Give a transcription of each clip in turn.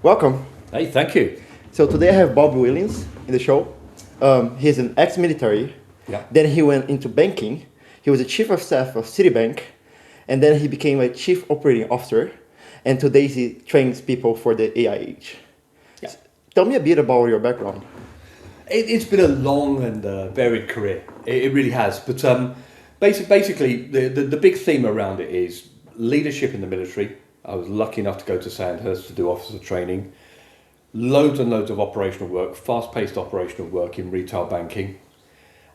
Welcome. Hey, thank you. So today I have Bob Williams in the show. He's an ex-military. Yeah. Then he went into banking. He was a chief of staff of Citibank, and then he became a chief operating officer. And today he trains people for the AI age. Yeah. Tell me a bit about your background. It's been a long and varied career. It really has. But basically, the big theme around it is leadership in the military. I was lucky enough to go to Sandhurst to do officer training. Loads and loads of operational work, fast-paced operational work in retail banking,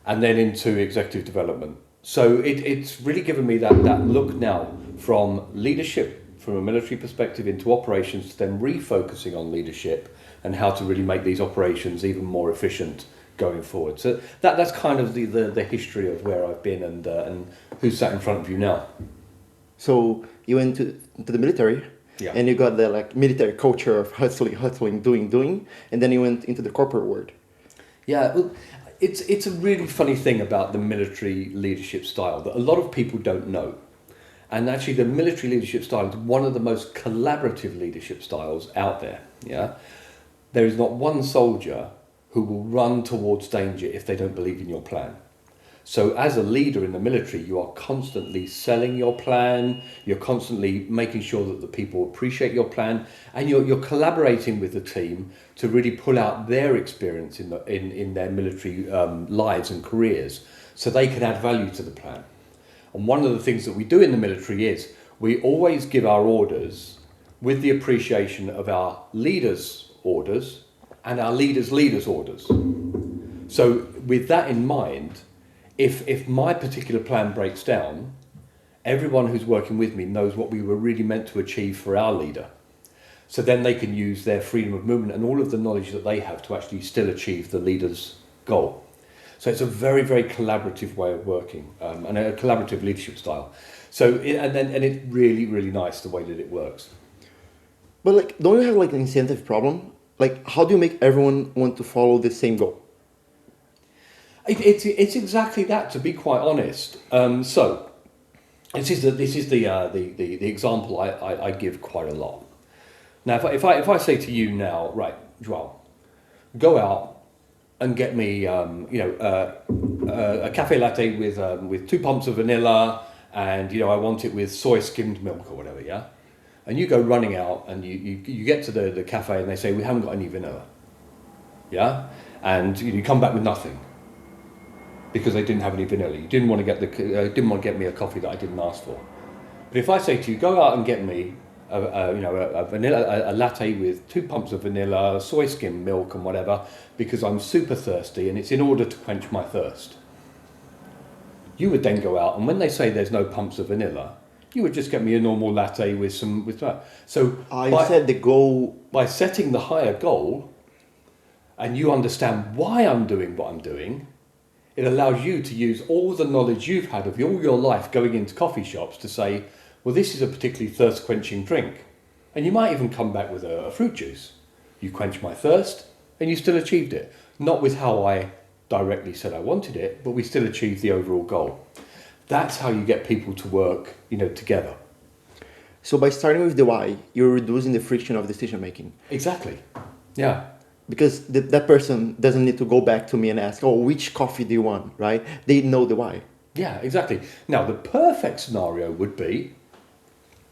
and then into executive development. So it's really given me that look now from leadership, from a military perspective, into operations, to then refocusing on leadership and how to really make these operations even more efficient going forward. So that's kind of the history of where I've been and who's sat in front of you now. So you went to the military, Yeah. and you got the military culture of hustling, doing, and then you went into the corporate world. Yeah, well, it's a really funny thing about the military leadership style that a lot of people don't know. And actually the military leadership style is one of the most collaborative leadership styles out there. Yeah. There is not one soldier who will run towards danger if they don't believe in your plan. So as a leader in the military, you are constantly selling your plan, you're constantly making sure that the people appreciate your plan, and you're collaborating with the team to really pull out their experience in their military lives and careers so they can add value to the plan. And one of the things that we do in the military is we always give our orders with the appreciation of our leaders' orders and our leaders' orders. So with that in mind, if my particular plan breaks down, everyone who's working with me knows what we were really meant to achieve for our leader. So then they can use their freedom of movement and all of the knowledge that they have to actually still achieve the leader's goal. So it's a very, very collaborative way of working and a collaborative leadership style. So it's really, really nice the way that it works. But don't you have an incentive problem? How do you make everyone want to follow the same goal? It's exactly that, to be quite honest. So this is the example I give quite a lot. Now, if I say to you now, right, Joel, go out and get me a cafe latte with 2 pumps of vanilla, and I want it with soy skimmed milk or whatever, yeah. And you go running out and you get to the cafe and they say we haven't got any vanilla, yeah, and you come back with nothing. Because they didn't have any vanilla. You didn't want to get me a coffee that I didn't ask for. But if I say to you, go out and get me a latte with 2 pumps of vanilla, soy skim milk and whatever, because I'm super thirsty and it's in order to quench my thirst. You would then go out, and when they say there's no pumps of vanilla, you would just get me a normal latte with that. So You said the goal. By setting the higher goal, and you understand why I'm doing what I'm doing, it allows you to use all the knowledge you've had of all your life going into coffee shops to say, well, this is a particularly thirst-quenching drink. And you might even come back with a fruit juice. You quench my thirst, and you still achieved it. Not with how I directly said I wanted it, but we still achieved the overall goal. That's how you get people to work, together. So by starting with the why, you're reducing the friction of decision making. Exactly. Yeah. Because that person doesn't need to go back to me and ask, which coffee do you want, right? They know the why. Yeah, exactly. Now, the perfect scenario would be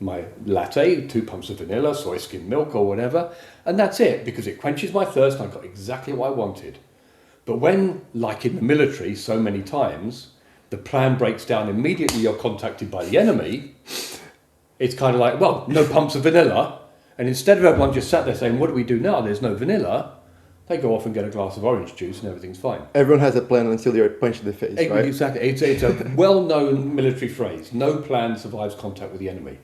my latte, 2 pumps of vanilla, soy skim milk or whatever, and that's it, because it quenches my thirst and I got exactly what I wanted. But when, like in the military so many times, the plan breaks down immediately, you're contacted by the enemy, it's kind of like, well, no pumps of vanilla, and instead of everyone just sat there saying, what do we do now? There's no vanilla. They go off and get a glass of orange juice and everything's fine. Everyone has a plan until they're punched in the face, right? Exactly. It's a well-known military phrase. No plan survives contact with the enemy.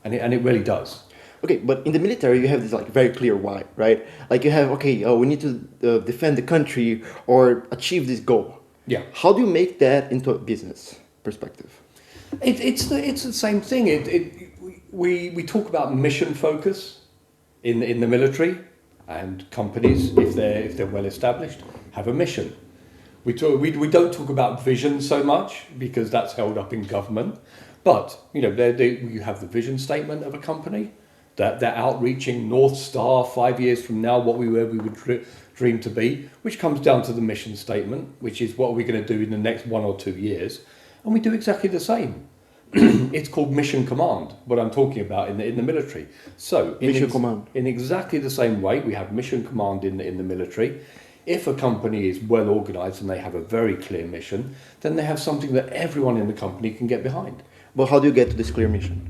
And it really does. Okay, but in the military, you have this very clear why, right? You have, we need to defend the country or achieve this goal. Yeah. How do you make that into a business perspective? It's the same thing. We talk about mission focus in the military. And companies, if they're well established, have a mission. We don't talk about vision so much because that's held up in government. But you have the vision statement of a company. that outreaching North Star 5 years from now, where we would dream to be, which comes down to the mission statement, which is what are we going to do in the next 1 or 2 years, and we do exactly the same. It's called mission command, what I'm talking about in the military. So mission command. In exactly the same way, we have mission command in the military. If a company is well organized and they have a very clear mission, then they have something that everyone in the company can get behind. But how do you get to this clear mission?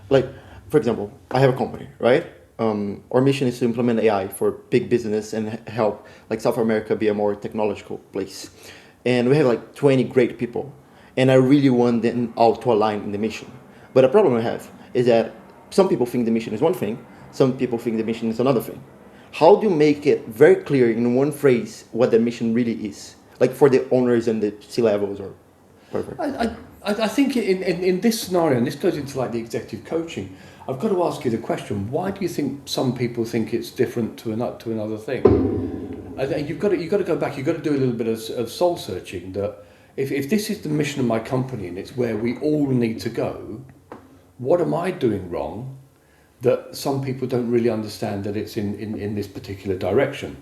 Like, for example, I have a company, right? Our mission is to implement AI for big business and help like South America be a more technological place. And we have like 20 great people. And I really want them all to align in the mission. But the problem I have is that some people think the mission is one thing, some people think the mission is another thing. How do you make it very clear in one phrase what the mission really is? Like for the owners and the C-levels or whatever. I think in this scenario, and this goes into like the executive coaching, I've got to ask you the question, why do you think some people think it's different to another thing? And you've got to go back, you've got to do a little bit of soul searching that if this is the mission of my company and it's where we all need to go, what am I doing wrong that some people don't really understand that it's in this particular direction?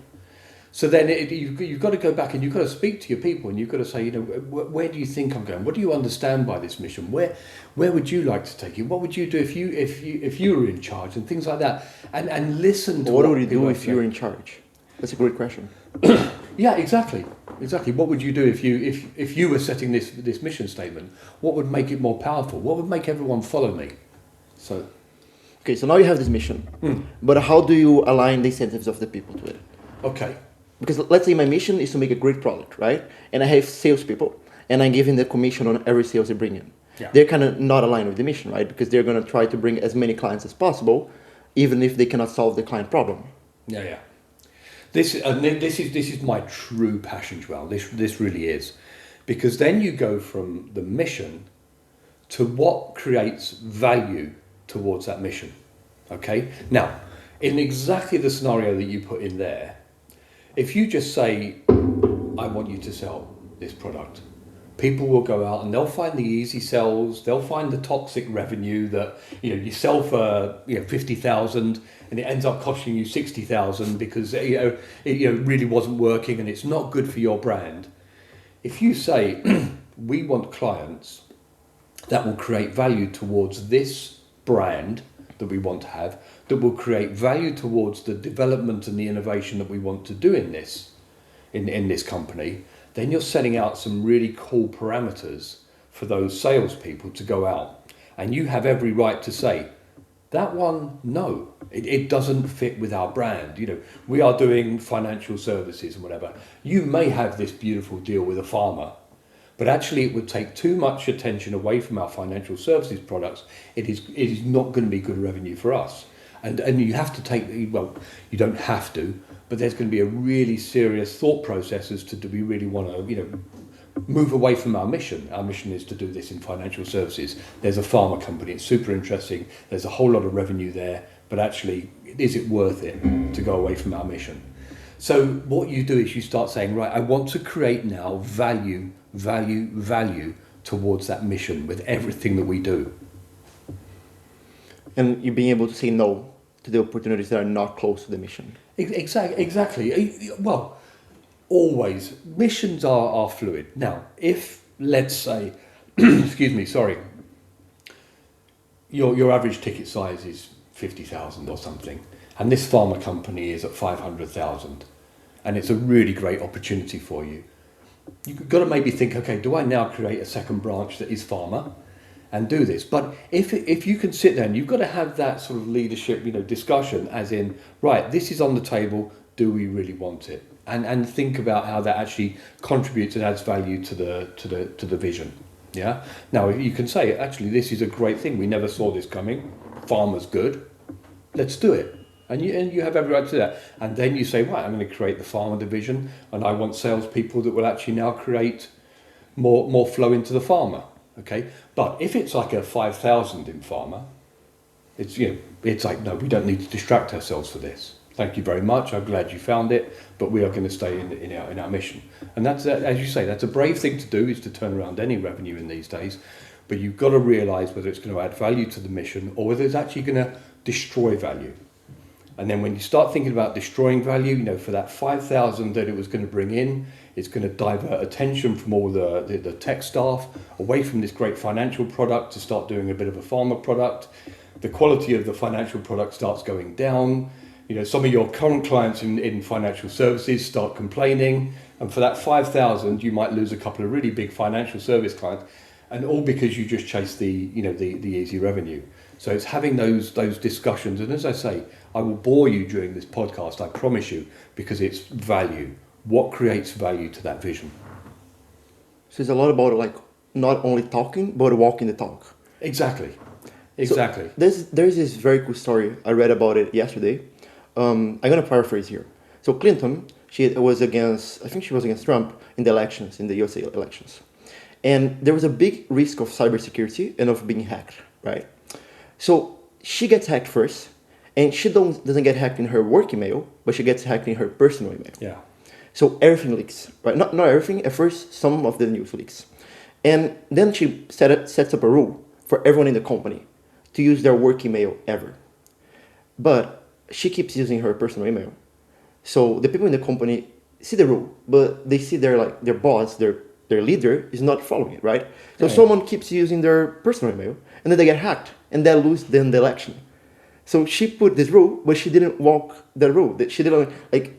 So then you've got to go back and you've got to speak to your people and you've got to say, where do you think I'm going? What do you understand by this mission? Where would you like to take it? What would you do if you were in charge and things like that? And listen to what would you do if you were in charge? That's a great question. Yeah, exactly. What would you do if you were setting this mission statement? What would make it more powerful? What would make everyone follow me? So, okay, so now you have this mission, but how do you align the incentives of the people to it? Okay. Because let's say my mission is to make a great product, right? And I have salespeople, and I'm giving the commission on every sales they bring in. Yeah. They're kind of not aligned with the mission, right? Because they're going to try to bring as many clients as possible, even if they cannot solve the client problem. Yeah. This is my true passion, Joel. This really is, because then you go from the mission to what creates value towards that mission. Okay. Now, in exactly the scenario that you put in there, if you just say, I want you to sell this product, people will go out and they'll find the easy sells, they'll find the toxic revenue that you sell for 50,000 and it ends up costing you 60,000 because it really wasn't working and it's not good for your brand. If you say, we want clients that will create value towards this brand that we want to have, that will create value towards the development and the innovation that we want to do in this company, then you're setting out some really cool parameters for those salespeople to go out. And you have every right to say, that one, no, it doesn't fit with our brand. We are doing financial services and whatever. You may have this beautiful deal with a farmer, but actually it would take too much attention away from our financial services products. It is not going to be good revenue for us. And you have to you don't have to, but there's going to be a really serious thought process as to do we really want to, move away from our mission. Our mission is to do this in financial services. There's a pharma company, it's super interesting. There's a whole lot of revenue there, but actually, is it worth it to go away from our mission? So what you do is you start saying, right, I want to create now value towards that mission with everything that we do. And you being able to say no to the opportunities that are not close to the mission. Exactly. Well, always. Missions are fluid. Now, if, let's say, your average ticket size is 50,000 or something, and this pharma company is at 500,000, and it's a really great opportunity for you, you've got to maybe think, okay, do I now create a second branch that is pharma and do this? But if you can sit there and you've got to have that sort of leadership, discussion, as in, right, this is on the table, do we really want it? And think about how that actually contributes and adds value to the vision. Yeah. Now you can say, actually, this is a great thing. We never saw this coming. Pharma's good. Let's do it. And you have every right to do that. And then you say, right, I'm going to create the pharma division, and I want salespeople that will actually now create more flow into the pharma. Okay. But if it's like a 5,000 in pharma, it's like, no, we don't need to distract ourselves for this. Thank you very much. I'm glad you found it, but we are going to stay in our mission. And that's, as you say, that's a brave thing to do, is to turn around any revenue in these days. But you've got to realise whether it's going to add value to the mission or whether it's actually going to destroy value. And then when you start thinking about destroying value, you know, for that 5,000 that it was going to bring in, it's going to divert attention from all the tech staff away from this great financial product to start doing a bit of a pharma product. The quality of the financial product starts going down. You know, some of your current clients in financial services start complaining. And for that 5,000, you might lose a couple of really big financial service clients, and all because you just chase the easy revenue. So it's having those discussions. And as I say, I will bore you during this podcast, I promise you, because it's value. What creates value to that vision? So it's a lot about like not only talking, but walking the talk. Exactly. So there's this very cool story. I read about it yesterday. I'm going to paraphrase here. So Clinton, she was against Trump in the elections, in the USA elections. And there was a big risk of cybersecurity and of being hacked, right? So she gets hacked first, and she doesn't get hacked in her work email, but she gets hacked in her personal email. Yeah. So everything leaks, right? Not everything. At first, some of the news leaks. And then she sets up a rule for everyone in the company to use their work email ever. But she keeps using her personal email. So the people in the company see the rule, but they see their boss, their leader is not following it, right? So someone keeps using their personal email, and then they get hacked, and they lose then the election. So she put this rule, but she didn't walk the rule. She didn't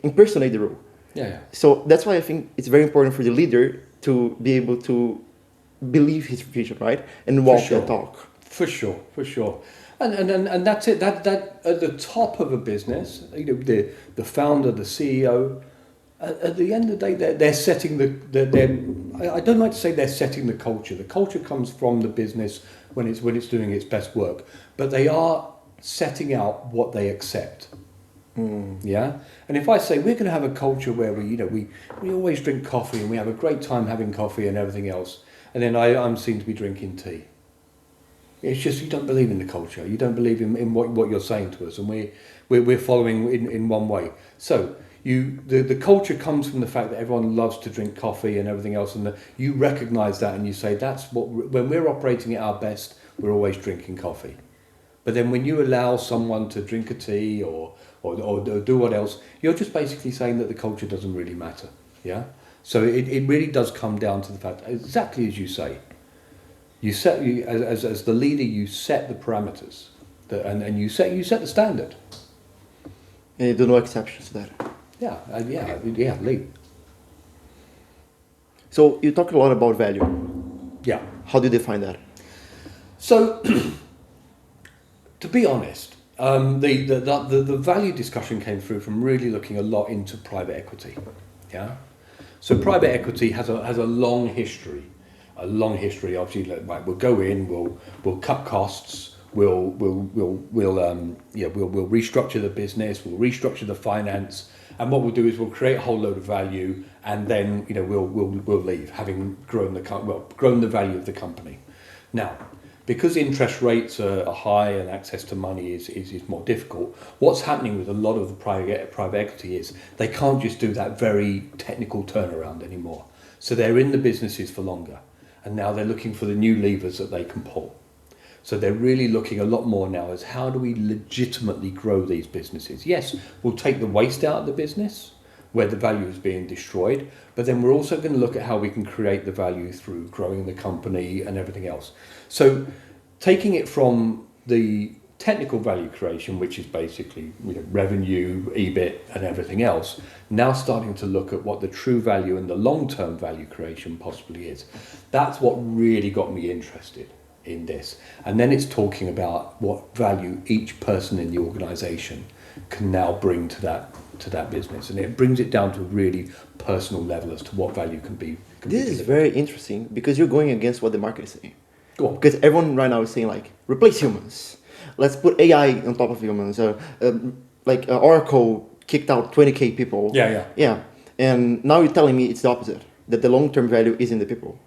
impersonate the rule. Yeah. So that's why I think it's very important for the leader to be able to believe his vision, right, and walk the talk. For sure. And that's it. That at the top of a business, you know, the founder, the CEO, at the end of the day, they're setting I don't like to say they're setting the culture. The culture comes from the business when it's doing its best work, but they are setting out what they accept. Yeah. And if I say we're going to have a culture where we always drink coffee and we have a great time having coffee and everything else, and then I'm seen to be drinking tea. It's just you don't believe in the culture. You don't believe in what you're saying to us, and we're following in one way. So the culture comes from the fact that everyone loves to drink coffee and everything else, and you recognise that and you say that's what when we're operating at our best, we're always drinking coffee. But then when you allow someone to drink a tea or do what else, you're just basically saying that the culture doesn't really matter. Yeah. So it really does come down to the fact, exactly as you say. As the leader, you set the parameters, and you set the standard. And there are no exceptions to that. Yeah, lead. So you talk a lot about value. Yeah. How do you define that? So, to be honest, the value discussion came through from really looking a lot into private equity. Yeah. So private equity has a long history. Obviously, like, we'll go in, we'll cut costs, we'll restructure the business, we'll restructure the finance, and what we'll do is we'll create a whole load of value, and then we'll leave, having grown the value of the company. Now, because interest rates are high and access to money is more difficult, what's happening with a lot of the private equity is they can't just do that very technical turnaround anymore. So they're in the businesses for longer. And now they're looking for the new levers that they can pull. So they're really looking a lot more now as how do we legitimately grow these businesses? Yes, we'll take the waste out of the business where the value is being destroyed, but then we're also going to look at how we can create the value through growing the company and everything else. So taking it from the technical value creation, which is basically revenue, EBIT and everything else, now starting to look at what the true value and the long-term value creation possibly is. That's what really got me interested in this. And then it's talking about what value each person in the organisation can now bring to that business. And it brings it down to a really personal level as to what value can be. This is very interesting because you're going against what the market is saying. Go on. Because everyone right now is saying replace humans. Let's put AI on top of humans. Oracle kicked out 20K people. Yeah. And now you're telling me it's the opposite, that the long-term value is in the people.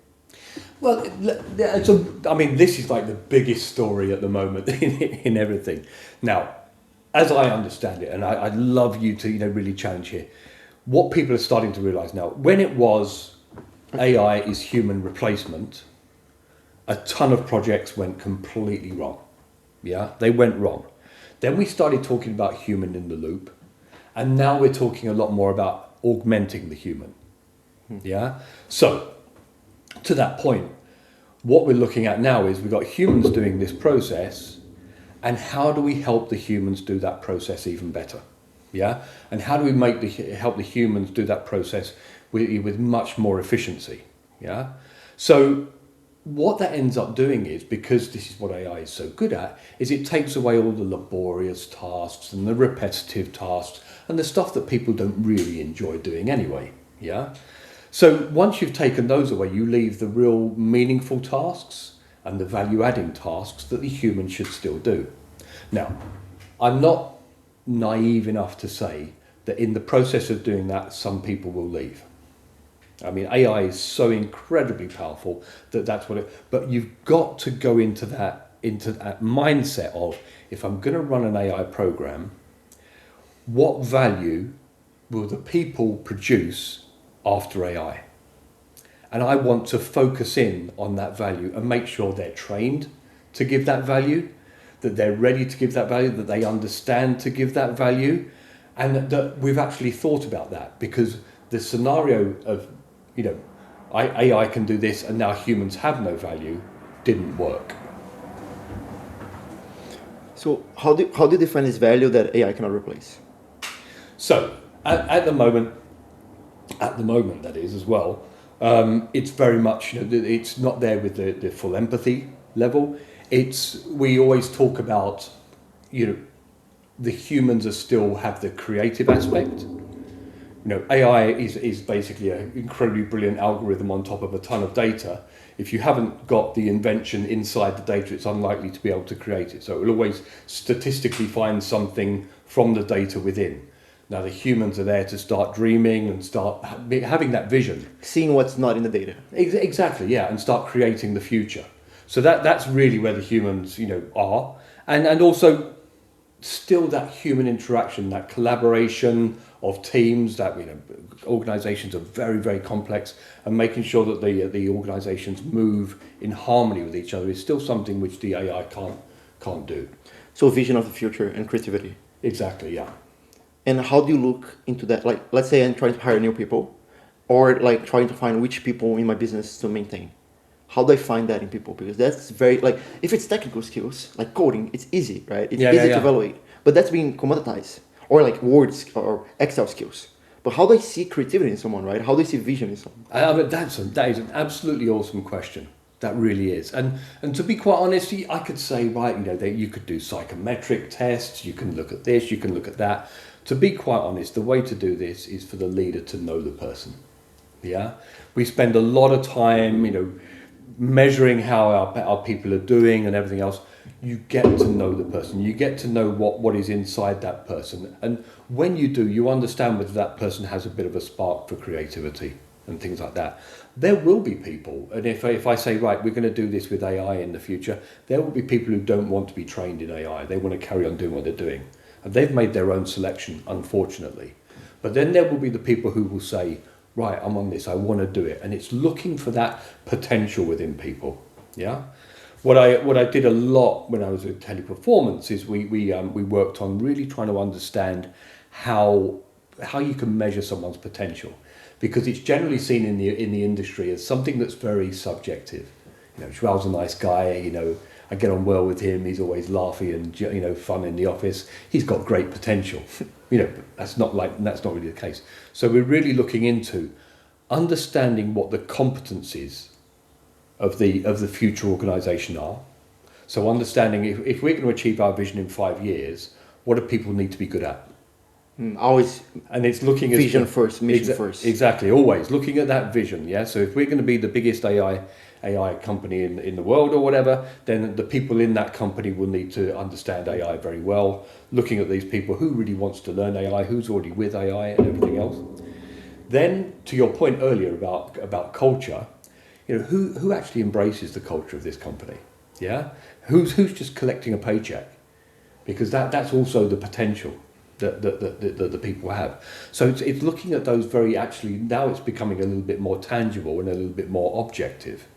Well, this is like the biggest story at the moment in everything. Now, as I understand it, and I'd love you to really challenge here, what people are starting to realise now, when it was AI is human replacement, a ton of projects went completely wrong. Yeah, they went wrong. Then we started talking about human in the loop, and now we're talking a lot more about augmenting the human. Yeah. So to that point, what we're looking at now is we've got humans doing this process, and how do we help the humans do that process even better? Yeah. And how do we help the humans do that process with much more efficiency? Yeah. So what that ends up doing is, because this is what AI is so good at, is it takes away all the laborious tasks and the repetitive tasks and the stuff that people don't really enjoy doing anyway. Yeah. So once you've taken those away, you leave the real meaningful tasks and the value-adding tasks that the human should still do. Now, I'm not naive enough to say that in the process of doing that, some people will leave. I mean, AI is so incredibly powerful that that's what it. But you've got to go into that mindset of, if I'm going to run an AI program, what value will the people produce after AI? And I want to focus in on that value and make sure they're trained to give that value, that they're ready to give that value, that they understand to give that value, and that we've actually thought about that, because the scenario of, AI can do this and now humans have no value didn't work. So how do you define this value that AI cannot replace? So at the moment that is as well, it's very much, it's not there with the full empathy level. We always talk about, the humans still have the creative aspect. AI is basically an incredibly brilliant algorithm on top of a ton of data. If you haven't got the invention inside the data, it's unlikely to be able to create it. So it will always statistically find something from the data within. Now the humans are there to start dreaming and start having that vision. Seeing what's not in the data. Exactly, yeah, and start creating the future. So that's really where the humans, are. And also still that human interaction, that collaboration of teams, that organizations are very, very complex, and making sure that the organizations move in harmony with each other is still something which the AI can't do. So vision of the future and creativity. Exactly, yeah. And how do you look into that? Like, let's say I'm trying to hire new people, or like trying to find which people in my business to maintain. How do I find that in people? Because that's very, if it's technical skills, like coding, it's easy, right? It's easy to evaluate. But that's being commoditized. Or like words or Excel skills. But how do I see creativity in someone, right? How do I see vision in someone? That is an absolutely awesome question. That really is. And to be quite honest, I could say, that you could do psychometric tests, you can look at this, you can look at that. To be quite honest, the way to do this is for the leader to know the person. Yeah? We spend a lot of time, measuring how our people are doing and everything else. You get to know the person. You get to know what is inside that person. And when you do, you understand whether that person has a bit of a spark for creativity and things like that. There will be people, and if I say, right, we're going to do this with AI in the future, there will be people who don't want to be trained in AI. They want to carry on doing what they're doing. And they've made their own selection, unfortunately. But then there will be the people who will say, right, I'm on this, I want to do it. And it's looking for that potential within people. Yeah. What I did a lot when I was with Teleperformance is we worked on really trying to understand how you can measure someone's potential, because it's generally seen in the industry as something that's very subjective. Joel's a nice guy, I get on well with him, he's always laughy and fun in the office, he's got great potential. That's not really the case. So we're really looking into understanding what the competencies of the future organisation are. So understanding if we're going to achieve our vision in 5 years, what do people need to be good at? Always. And it's looking at vision first, mission first. Exactly, always looking at that vision. Yeah. So if we're going to be the biggest AI company in the world or whatever, then the people in that company will need to understand AI very well. Looking at these people, who really wants to learn AI, who's already with AI and everything else. Then to your point earlier about culture, who actually embraces the culture of this company? Yeah, who's just collecting a paycheck? Because that's also the potential that the people have. So it's looking at those now it's becoming a little bit more tangible and a little bit more objective,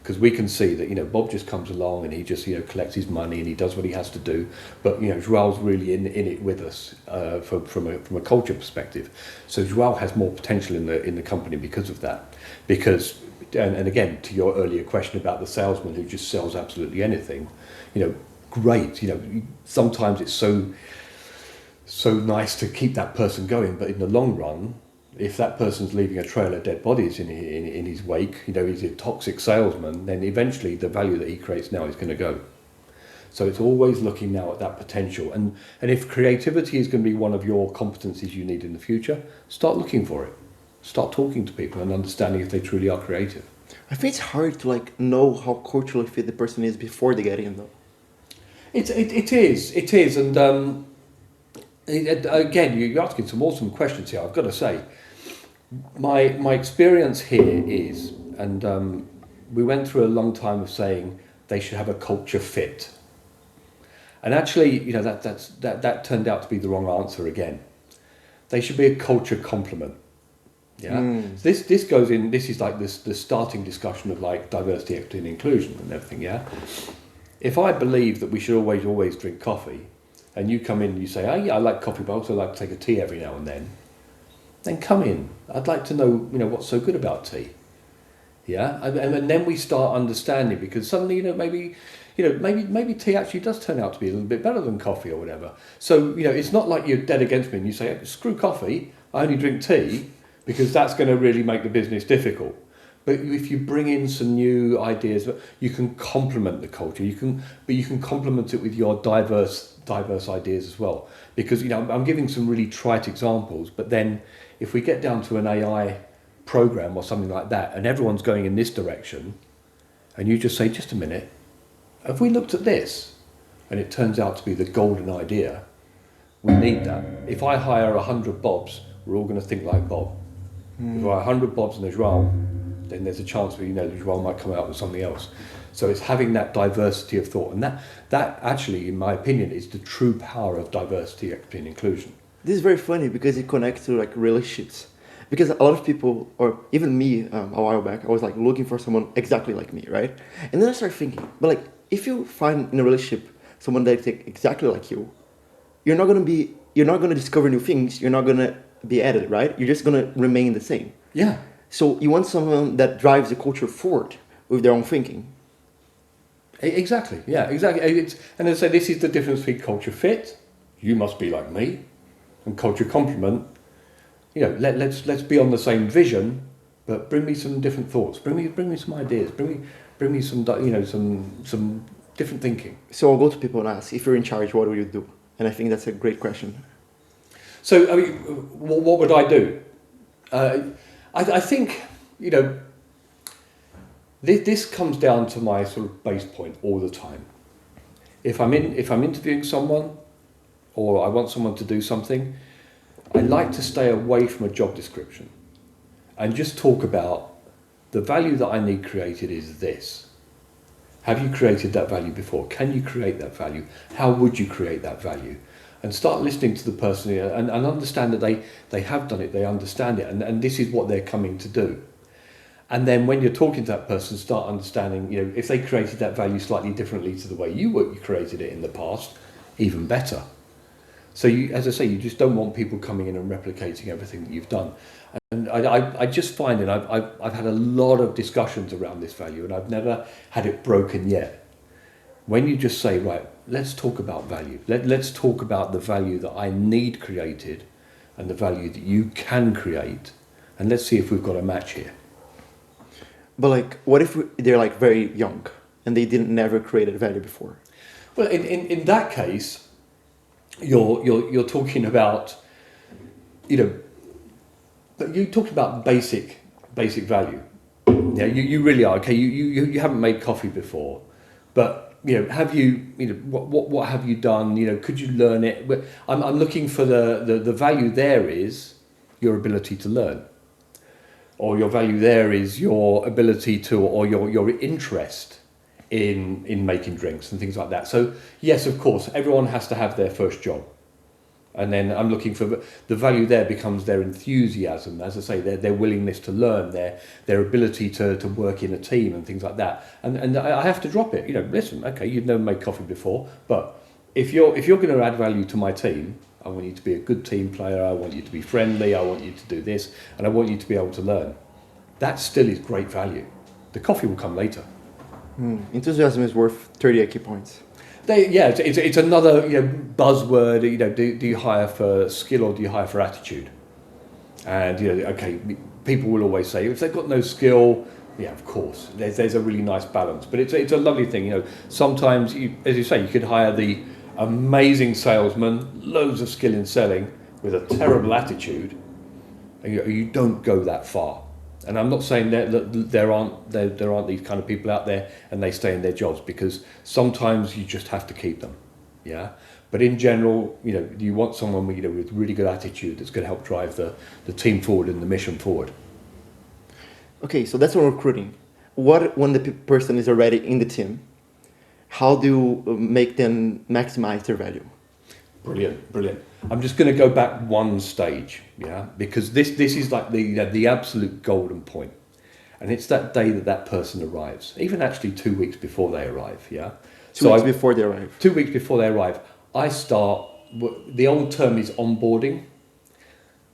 because we can see that, you know, Bob just comes along and he just, you know, collects his money and he does what he has to do. But, you know, Joao's really in it with us from a culture perspective. So Joao has more potential in the company because of that. Because, and again, to your earlier question about the salesman who just sells absolutely anything, you know, great. You know, sometimes it's so nice to keep that person going, but in the long run, if that person's leaving a trail of dead bodies in his wake, you know, he's a toxic salesman, then eventually the value that he creates now is going to go. So it's always looking now at that potential. And if creativity is going to be one of your competencies you need in the future, start looking for it. Start talking to people and understanding if they truly are creative. I think it's hard to like know how culturally fit the person is before they get in, though. It is. And again, you're asking some awesome questions here, I've got to say. My experience here is, and we went through a long time of saying they should have a culture fit. And actually, you know, that turned out to be the wrong answer again. They should be a culture complement. Yeah. This goes in. This is like the starting discussion of like diversity, equity, and inclusion and everything. Yeah. If I believe that we should always drink coffee, and you come in and you say, "Oh yeah, I like coffee, but I also like to take a tea every now and then," then come in. I'd like to know, you know, what's so good about tea. Yeah. And then we start understanding, because suddenly, you know, maybe tea actually does turn out to be a little bit better than coffee or whatever. So, you know, it's not like you're dead against me and you say, "Screw coffee, I only drink tea," because that's going to really make the business difficult. But if you bring in some new ideas, you can complement the culture. You can complement it with your diverse ideas as well. Because, you know, I'm giving some really trite examples, but then if we get down to an AI program or something like that, and everyone's going in this direction, and you just say, "Just a minute, have we looked at this?" And it turns out to be the golden idea. We need that. If I hire 100 Bobs, we're all going to think like Bob. If I hire 100 Bobs and there's Joao, then there's a chance that, you know, Joao might come out with something else. So it's having that diversity of thought. And that actually, in my opinion, is the true power of diversity, equity, and inclusion. This is very funny because it connects to like relationships. Because a lot of people, or even me, a while back, I was like looking for someone exactly like me, right? And then I started thinking, but like, if you find in a relationship someone that's exactly like you, you're not gonna discover new things. You're not gonna be added, right? You're just gonna remain the same. Yeah. So you want someone that drives the culture forward with their own thinking. Exactly. Yeah. Exactly. And as I say, this is the difference between culture fit. You must be like me, and culture complement. You know, let's be on the same vision, but bring me some different thoughts. Bring me some ideas. Bring me some, you know, some different thinking. So I'll go to people and ask, if you're in charge, what would you do? And I think that's a great question. So, I mean, what would I do? I think, you know, this comes down to my sort of base point all the time. If I'm interviewing someone, or I want someone to do something, I like to stay away from a job description and just talk about the value that I need created is this. Have you created that value before? Can you create that value? How would you create that value? And start listening to the person and understand that they have done it, they understand it, and this is what they're coming to do. And then when you're talking to that person, start understanding, you know, if they created that value slightly differently to the way you created it in the past, even better. So you, as I say, you just don't want people coming in and replicating everything that you've done. And I just find it, I've had a lot of discussions around this value, and I've never had it broken yet. When you just say, right, let's talk about value. Let's talk about the value that I need created and the value that you can create. And let's see if we've got a match here. But like, what if they're like very young and they didn't never created value before? Well, in that case, you're talking about, you know, you talked about basic value. Yeah, you really are. Okay, you haven't made coffee before, but you know, have you, you know, what have you done? You know, could you learn it? I'm looking for the value there is your ability to learn, or your value there is your ability to, or your interest in making drinks and things like that. So yes, of course, everyone has to have their first job. And then I'm looking for the value there becomes their enthusiasm, as I say, their willingness to learn, their ability to work in a team and things like that. And I have to drop it. Listen, okay, you've never made coffee before, but if you're going to add value to my team, I want you to be a good team player. I want you to be friendly. I want you to do this, and I want you to be able to learn. That still is great value. The coffee will come later. Enthusiasm is worth 30 key points. It's another buzzword. Do you hire for skill or do you hire for attitude? And people will always say if they've got no skill, yeah, of course, there's a really nice balance. But it's a lovely thing. Sometimes, as you say, you could hire the amazing salesman, loads of skill in selling, with a terrible attitude, and you don't go that far. And I'm not saying that there aren't these kind of people out there and they stay in their jobs, because sometimes you just have to keep them, yeah. But in general, you want someone with really good attitude that's going to help drive the team forward and the mission forward. Okay, so that's on recruiting. What when the person is already in the team? How do you make them maximize their value? Brilliant. I'm just going to go back one stage, yeah, because this is like the absolute golden point, and it's that day that person arrives, even actually 2 weeks before they arrive, yeah. 2 weeks before they arrive. 2 weeks before they arrive, I start. The old term is onboarding.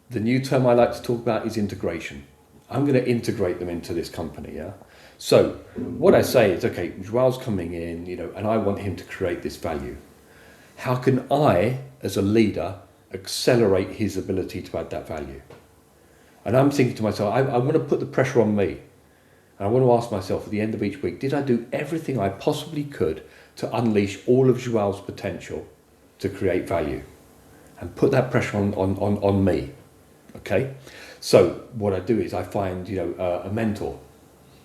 The new term I like to talk about is integration. I'm going to integrate them into this company, yeah. So what I say is, okay, Joao's coming in, and I want him to create this value. How can I, as a leader, accelerate his ability to add that value? And I'm thinking to myself, I want to put the pressure on me. And I want to ask myself at the end of each week, did I do everything I possibly could to unleash all of Joao's potential to create value? And put that pressure on me, okay? So what I do is I find, a mentor.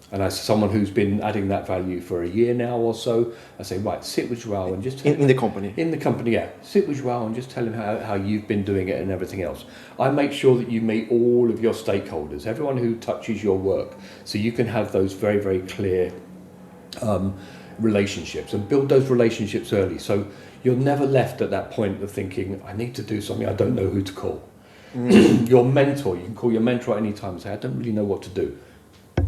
And as someone who's been adding that value for a year now or so, I say, right, sit with Joao and just... In the company? In the company, yeah. Sit with Joao and just tell him how you've been doing it and everything else. I make sure that you meet all of your stakeholders, everyone who touches your work, so you can have those very, very clear relationships and build those relationships early. So you're never left at that point of thinking, I need to do something, I don't know who to call. Your mentor, you can call your mentor at any time and say, I don't really know what to do.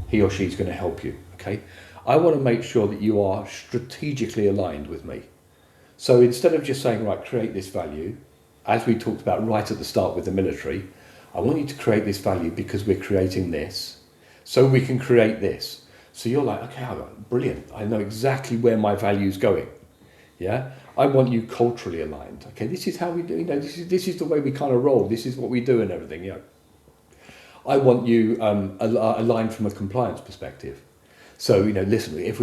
He or she's going to help you, okay? I want to make sure that you are strategically aligned with me. So instead of just saying, right, create this value, as we talked about right at the start with the military, I want you to create this value because we're creating this, so we can create this. So you're like, okay, brilliant. I know exactly where my value's going, yeah? I want you culturally aligned, okay? This is how we do, this is the way we kind of roll. This is what we do and everything, yeah. I want you aligned from a compliance perspective. So, listen, if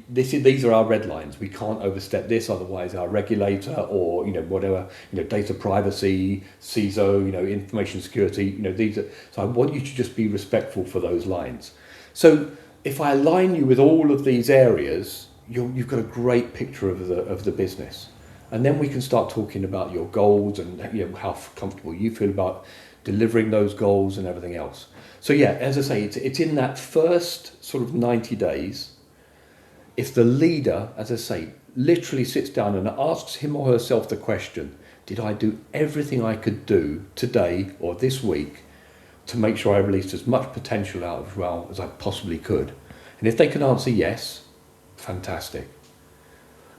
these are our red lines. We can't overstep this, otherwise our regulator or, whatever, data privacy, CISO, information security, these are, so I want you to just be respectful for those lines. So if I align you with all of these areas, you've got a great picture of the business. And then we can start talking about your goals and how comfortable you feel about delivering those goals and everything else. So yeah, as I say, it's in that first sort of 90 days, if the leader, as I say, literally sits down and asks him or herself the question, did I do everything I could do today or this week to make sure I released as much potential out of Joao as I possibly could? And if they can answer yes, fantastic.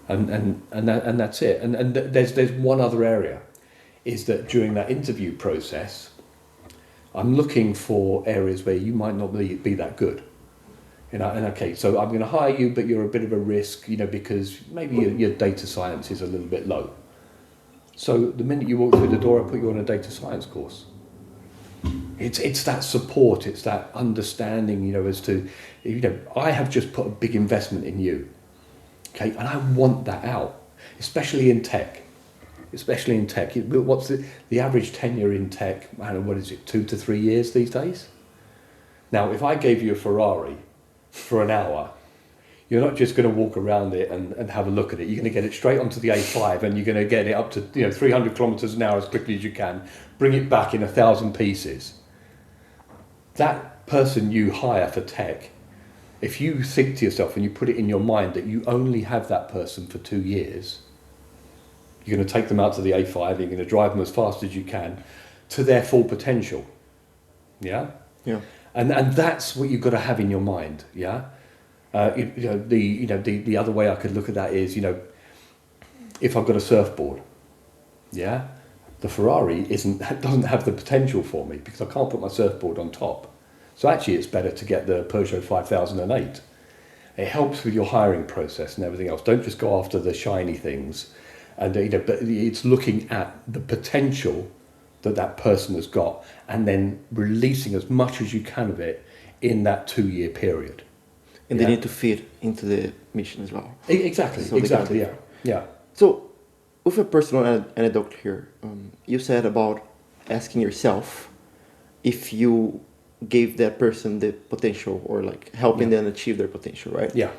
And that's it. And there's one other area, is that during that interview process, I'm looking for areas where you might not be that good. And okay, so I'm going to hire you, but you're a bit of a risk, because maybe your data science is a little bit low. So the minute you walk through the door, I put you on a data science course. It's that support, it's that understanding, as to, I have just put a big investment in you. Okay, and I want that out, especially in tech. What's the average tenure in tech? I don't know, what is it, 2 to 3 years these days? Now, if I gave you a Ferrari for an hour, you're not just going to walk around it and have a look at it. You're going to get it straight onto the A5 and you're going to get it up to 300 kilometers an hour as quickly as you can, bring it back in 1,000 pieces. That person you hire for tech, if you think to yourself and you put it in your mind that you only have that person for 2 years, You're going to take them out to the A5. You're going to drive them as fast as you can to their full potential. Yeah. Yeah. And that's what you've got to have in your mind. Yeah. The other way I could look at that is, if I've got a surfboard, yeah, the Ferrari doesn't have the potential for me because I can't put my surfboard on top. So actually, it's better to get the Peugeot 5008. It helps with your hiring process and everything else. Don't just go after the shiny things, and but it's looking at the potential that person has got, and then releasing as much as you can of it in that 2-year period. And they need to fit into the mission as well. Exactly. So Exactly. Yeah. So, with a personal anecdote here, you said about asking yourself if you gave that person the potential or like helping them achieve their potential, right? Yeah.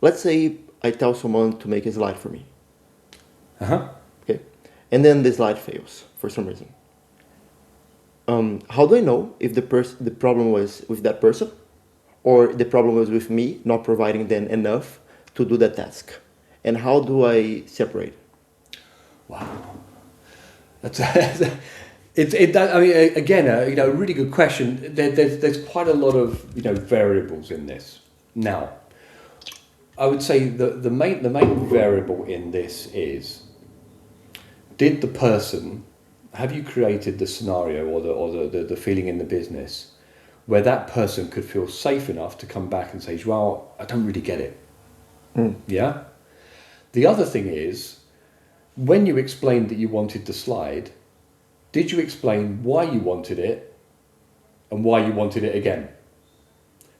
Let's say I tell someone to make a slide for me. Okay. And then the slide fails for some reason. How do I know if the problem was with that person or the problem was with me not providing them enough to do that task? And how do I separate? Wow. That's again, a really good question. There's quite a lot of variables in this. Now, I would say the main variable in this is, have you created the scenario or the feeling in the business where that person could feel safe enough to come back and say, well, I don't really get it. Yeah. The other thing is, when you explained that you wanted the slide, did you explain why you wanted it and why you wanted it again?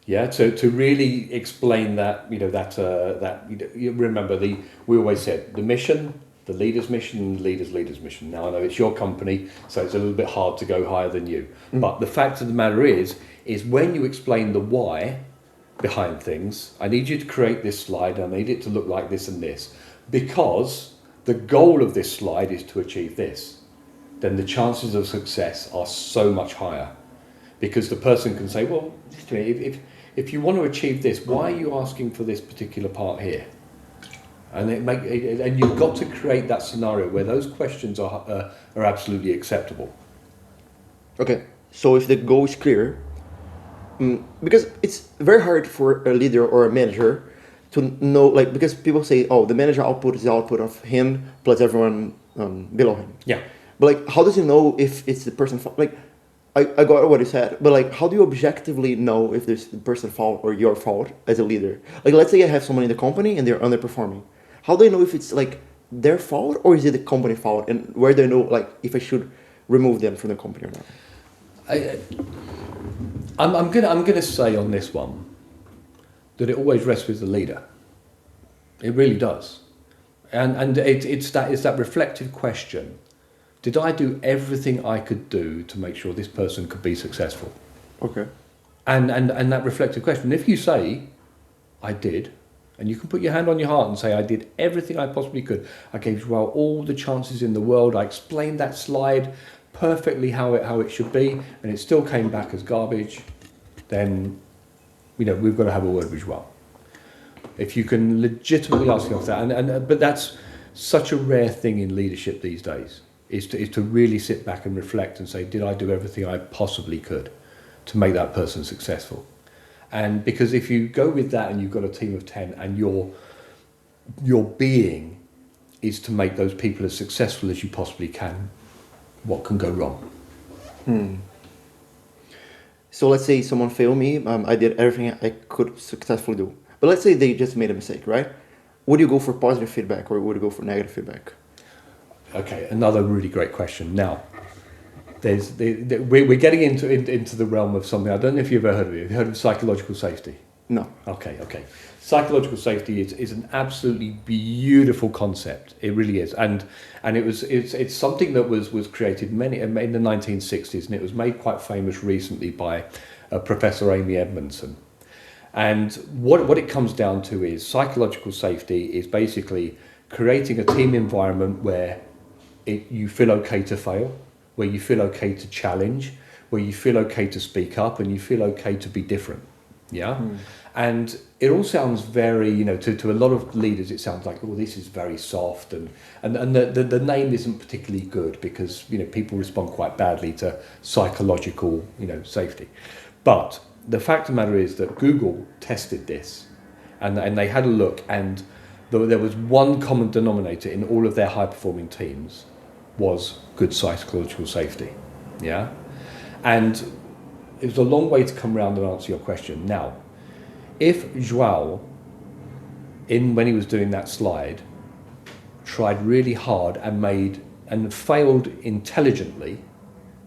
Yeah, to really explain that, you remember we always said the mission, the leader's mission, and the leader's mission. Now I know it's your company, so it's a little bit hard to go higher than you. But the fact of the matter is when you explain the why behind things, I need you to create this slide, I need it to look like this and this, because the goal of this slide is to achieve this. Then the chances of success are so much higher, because the person can say, well, if you want to achieve this, why are you asking for this particular part here? And and you've got to create that scenario where those questions are absolutely acceptable. Okay, so if the goal is clear, because it's very hard for a leader or a manager to know, because people say, oh, the manager output is the output of him plus everyone below him. Yeah. But how does he know if it's the person fault? I got what you said, but how do you objectively know if there's the person's fault or your fault as a leader? Let's say I have someone in the company and they're underperforming. How do I know if it's their fault or is it the company fault? And where do I know if I should remove them from the company or not? I'm gonna say on this one that it always rests with the leader. It really does, and it's that reflective question. Did I do everything I could do to make sure this person could be successful? Okay. And that reflective question. If you say, I did, and you can put your hand on your heart and say, I did everything I possibly could. I gave you all the chances in the world. I explained that slide perfectly how it should be, and it still came back as garbage. Then, we've got to have a word with Joao. If you can legitimately ask yourself that, but that's such a rare thing in leadership these days. Is to really sit back and reflect and say, did I do everything I possibly could to make that person successful? And because if you go with that and you've got a team of 10 and your being is to make those people as successful as you possibly can, what can go wrong? So let's say someone failed me, I did everything I could successfully do. But let's say they just made a mistake, right? Would you go for positive feedback or would you go for negative feedback? Okay, another really great question. Now, we're getting into the realm of something. I don't know if you've ever heard of it. Have you heard of psychological safety? No. Okay. Psychological safety is an absolutely beautiful concept. It really is, and it's something that was created in the 1960s, and it was made quite famous recently by Professor Amy Edmondson. And what it comes down to is psychological safety is basically creating a team environment where you feel okay to fail, where you feel okay to challenge, where you feel okay to speak up, and you feel okay to be different. Yeah. And it all sounds very, to a lot of leaders, it sounds like, oh, this is very soft, and the name isn't particularly good because, people respond quite badly to psychological, safety. But the fact of the matter is that Google tested this, and they had a look, and there was one common denominator in all of their high-performing teams was good psychological safety. Yeah. And it was a long way to come around and answer your question. Now, if João, when he was doing that slide, tried really hard and failed intelligently,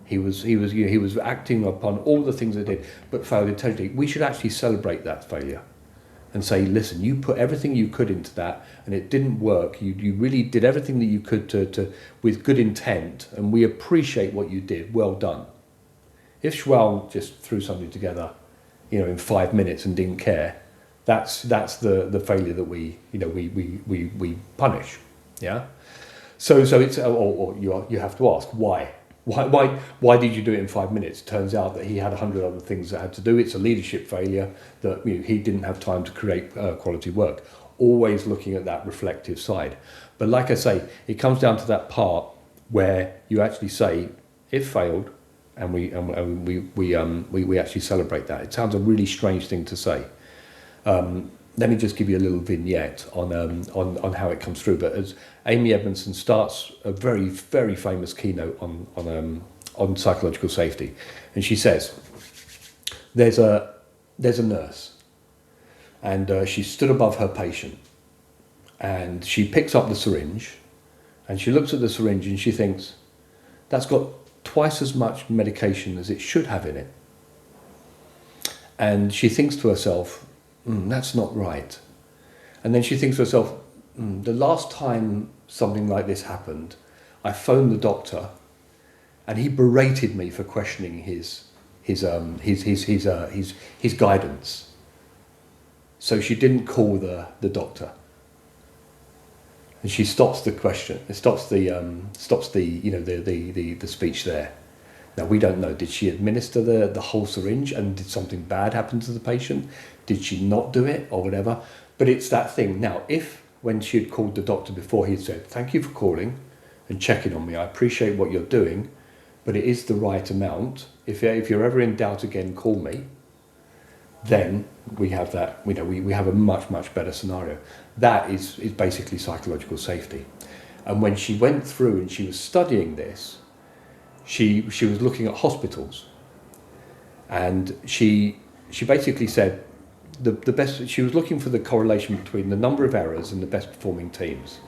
he was acting upon all the things they did, but failed intelligently. We should actually celebrate that failure and say, listen, you put everything you could into that, and it didn't work. You really did everything that you could to with good intent, and we appreciate what you did. Well done. If João just threw something together, in 5 minutes and didn't care, that's the failure that we punish. Yeah. So it's or you have to ask why. Why did you do it in 5 minutes? Turns out that he had 100 other things that had to do. It's a leadership failure that he didn't have time to create quality work. Always looking at that reflective side. But like I say, it comes down to that part where you actually say it failed, and we actually celebrate that. It sounds a really strange thing to say. Let me just give you a little vignette on how it comes through. But as Amy Edmondson starts a very, very famous keynote on psychological safety, and she says, there's a nurse, and she stood above her patient, and she picks up the syringe, and she looks at the syringe, and she thinks, that's got twice as much medication as it should have in it. And she thinks to herself, that's not right. And then she thinks to herself, the last time something like this happened, I phoned the doctor, and he berated me for questioning his guidance. So she didn't call the doctor. And she stops the question. It stops the speech there. Now, we don't know. Did she administer the whole syringe, and did something bad happen to the patient? Did she not do it, or whatever? But it's that thing. Now, if when she had called the doctor before, he had said, thank you for calling and checking on me. I appreciate what you're doing, but it is the right amount. If you're ever in doubt again, call me. Then we have that. We have a much, much better scenario. That is basically psychological safety. And when she went through and she was studying this, she was looking at hospitals, and she basically said the best. She was looking for the correlation between the number of errors and the best performing teams.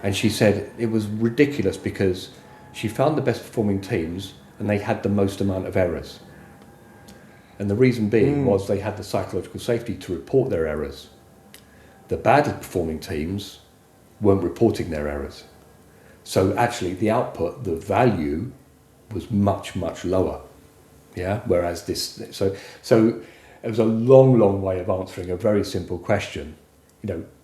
And she said it was ridiculous because she found the best performing teams and they had the most amount of errors. And the reason being was they had the psychological safety to report their errors. The badly performing teams weren't reporting their errors. So actually the output, the value, was much, much lower. Yeah. Whereas so it was a long, long way of answering a very simple question.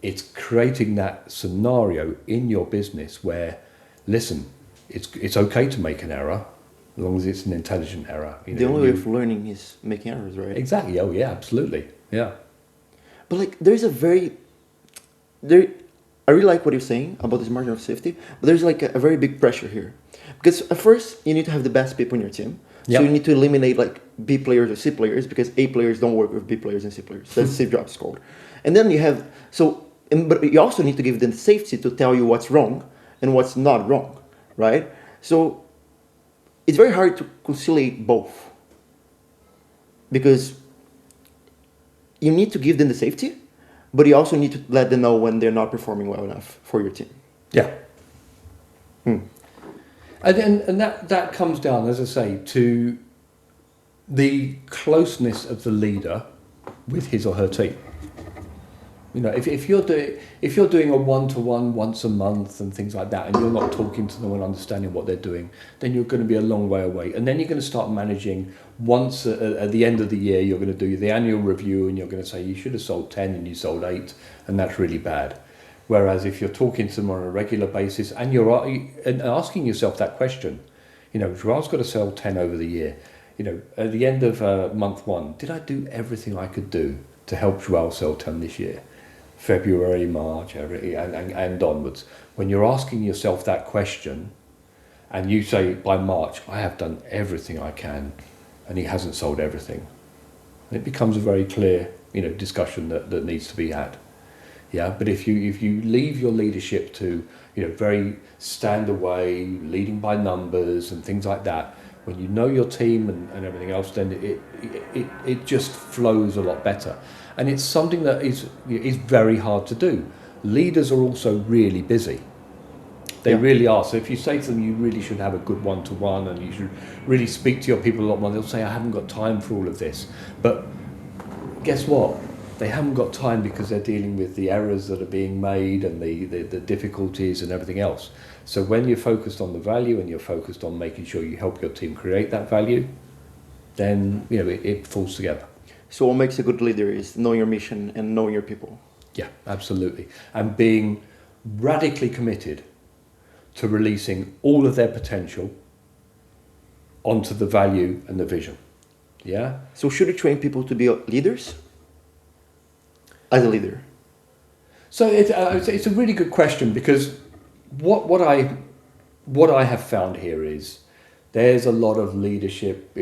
It's creating that scenario in your business where, listen, it's okay to make an error as long as it's an intelligent error. The only way of learning is making errors, right? Exactly. Oh yeah, absolutely. Yeah. But I really like what you're saying about this margin of safety, but there's a very big pressure here. Because at first, you need to have the best people in your team. So you need to eliminate B players or C players, because A players don't work with B players and C players. That's Steve Jobs code. And then you have, but you also need to give them the safety to tell you what's wrong and what's not wrong, right? So it's very hard to conciliate both, because you need to give them the safety, but you also need to let them know when they're not performing well enough for your team. Yeah. And that comes down, as I say, to the closeness of the leader with his or her team. If you're doing a one-to-one once a month and things like that, and you're not talking to them and understanding what they're doing, then you're going to be a long way away. And then you're going to start managing. Once at the end of the year, you're going to do the annual review, and you're going to say you should have sold 10 and you sold 8, and that's really bad. Whereas if you're talking to them on a regular basis and you're asking yourself that question, Joao's got to sell 10 over the year. at the end of month one, did I do everything I could do to help Joao sell 10 this year? February, March, and onwards. When you're asking yourself that question, and you say by March, I have done everything I can, and he hasn't sold everything, it becomes a very clear, discussion that needs to be had. Yeah, but if you leave your leadership to, very stand away, leading by numbers and things like that, when you know your team and everything else, then it just flows a lot better. And it's something that is very hard to do. Leaders are also really busy. They really are. So if you say to them, you really should have a good one-to-one and you should really speak to your people a lot more, they'll say, I haven't got time for all of this. But guess what? They haven't got time because they're dealing with the errors that are being made and the difficulties and everything else. So when you're focused on the value and you're focused on making sure you help your team create that value, then it falls together. So what makes a good leader is knowing your mission and knowing your people. Yeah, absolutely. And being radically committed to releasing all of their potential onto the value and the vision. Yeah. So should you train people to be leaders? As a leader? So it's a really good question, because what I have found here is there's a lot of leadership,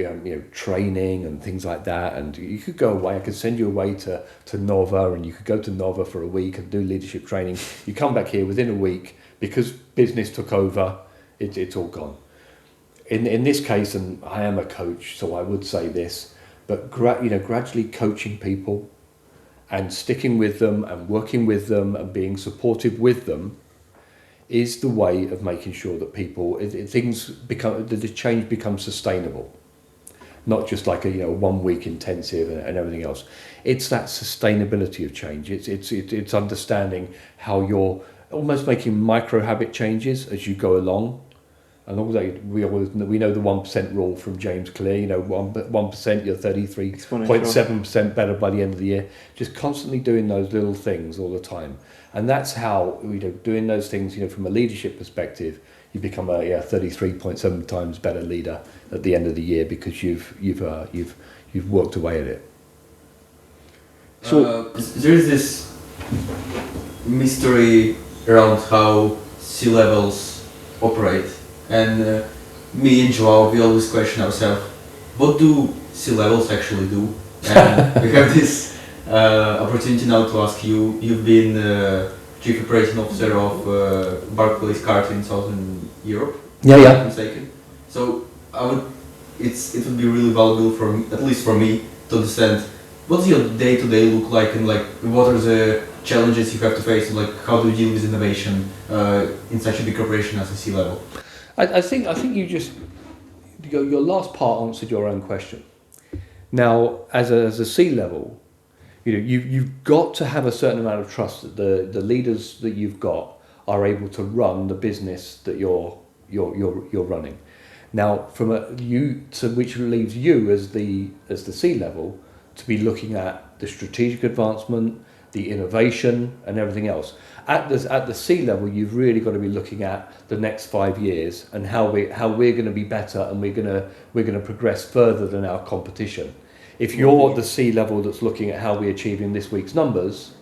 training and things like that. And you could go away. I could send you away to Nova, and you could go to Nova for a week and do leadership training. You come back here within a week, because business took over, it's all gone. In this case, and I am a coach, so I would say this, but gradually coaching people and sticking with them and working with them and being supportive with them is the way of making sure that the change becomes sustainable, not just like a 1 week intensive and everything else. It's that sustainability of change. It's understanding how you're almost making micro habit changes as you go along. And although we know the 1% rule from James Clear, 1%, you're 33.7% better by the end of the year. Just constantly doing those little things all the time. And that's how, doing those things, from a leadership perspective, you become a 33.7 times better leader at the end of the year, because you've worked away at it. So there is this mystery around how C-levels operate. And me and Joao, we always question ourselves, what do C-levels actually do? And we have this opportunity now to ask you. You've been Chief Operating Officer of Barclaycard in Southern Europe, if I'm not mistaken. So it would be really valuable at least for me, to understand what does your day-to-day look like, and what are the challenges you have to face, and how do you deal with innovation in such a big corporation as a C-level? I think your last part answered your own question. Now, as a C-level, you've got to have a certain amount of trust that the leaders that you've got are able to run the business that you're running. Now, which leaves you as the C-level to be looking at the strategic advancement, the innovation, and everything else. At the C level, you've really got to be looking at the next 5 years and how we're going to be better, and we're going to progress further than our competition. If you're at the C level that's looking at how we're achieving this week's numbers,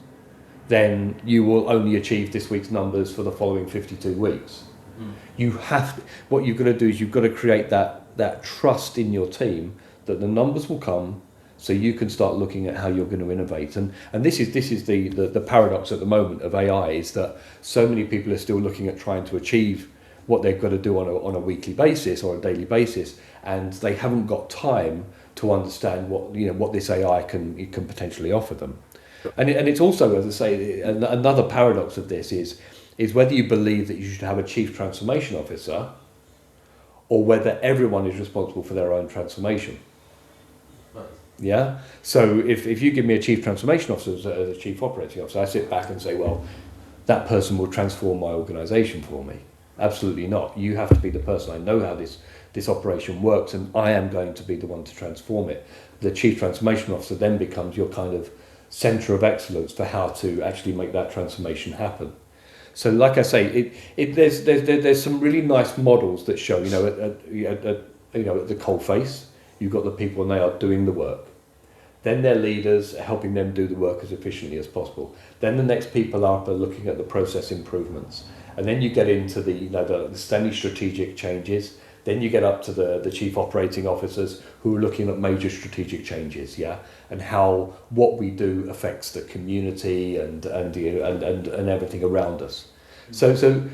then you will only achieve this week's numbers for the following 52 weeks. What you've got to do is you've got to create that trust in your team that the numbers will come, so you can start looking at how you're going to innovate. And this is the paradox at the moment of AI, is that so many people are still looking at trying to achieve what they've got to do on a weekly basis or a daily basis, and they haven't got time to understand what this AI can potentially offer them. And it's also, as I say, another paradox of this is whether you believe that you should have a chief transformation officer, or whether everyone is responsible for their own transformation. Yeah. So if you give me a chief transformation officer as a chief operating officer, I sit back and say, well, that person will transform my organisation for me. Absolutely not. You have to be the person. I know how this operation works, and I am going to be the one to transform it. The chief transformation officer then becomes your kind of centre of excellence for how to actually make that transformation happen. So, like I say, there's some really nice models that show, at the coalface, you've got the people and they are doing the work. Then their leaders are helping them do the work as efficiently as possible. Then the next people up are looking at the process improvements. And then you get into the semi-strategic changes. Then you get up to the chief operating officers who are looking at major strategic changes, and how what we do affects the community and everything around us. So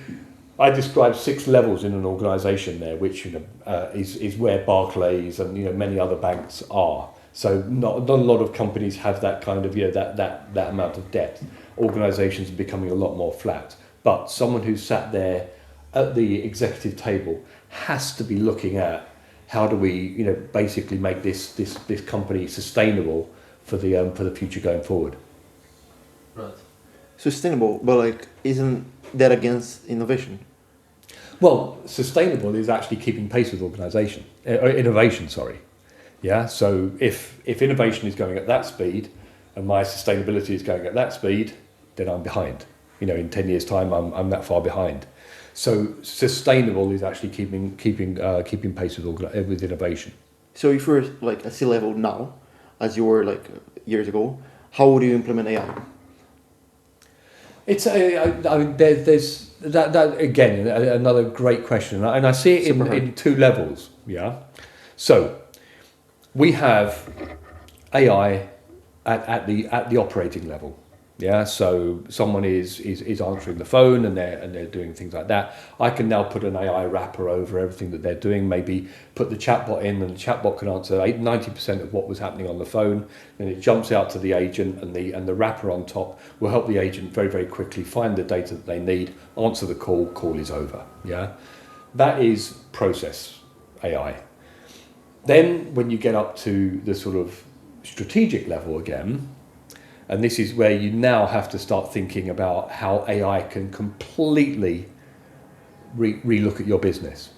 I described 6 levels in an organisation there, which is where Barclays and many other banks are. So not a lot of companies have that kind of that amount of depth. Organisations are becoming a lot more flat. But someone who's sat there at the executive table has to be looking at how do we basically make this company sustainable for the future going forward. Right. Sustainable, but isn't that against innovation? Well, sustainable is actually keeping pace with innovation. Sorry. Yeah. So if innovation is going at that speed, and my sustainability is going at that speed, then I'm behind. In 10 years' time, I'm that far behind. So sustainable is actually keeping pace with innovation. So if you're at sea level now, as you were years ago, how would you implement AI? It's there's that again another great question, and I see it in 2 levels. Yeah. So we have AI at the operating level. Yeah, so someone is answering the phone and they're doing things like that. I can now put an AI wrapper over everything that they're doing. Maybe put the chatbot in, and the chatbot can answer 90% of what was happening on the phone. And it jumps out to the agent, and the wrapper on top will help the agent very, very quickly find the data that they need, answer the call. Call is over. Yeah, that is process AI. Then when you get up to the sort of strategic level again. And this is where you now have to start thinking about how AI can completely re-look at your business.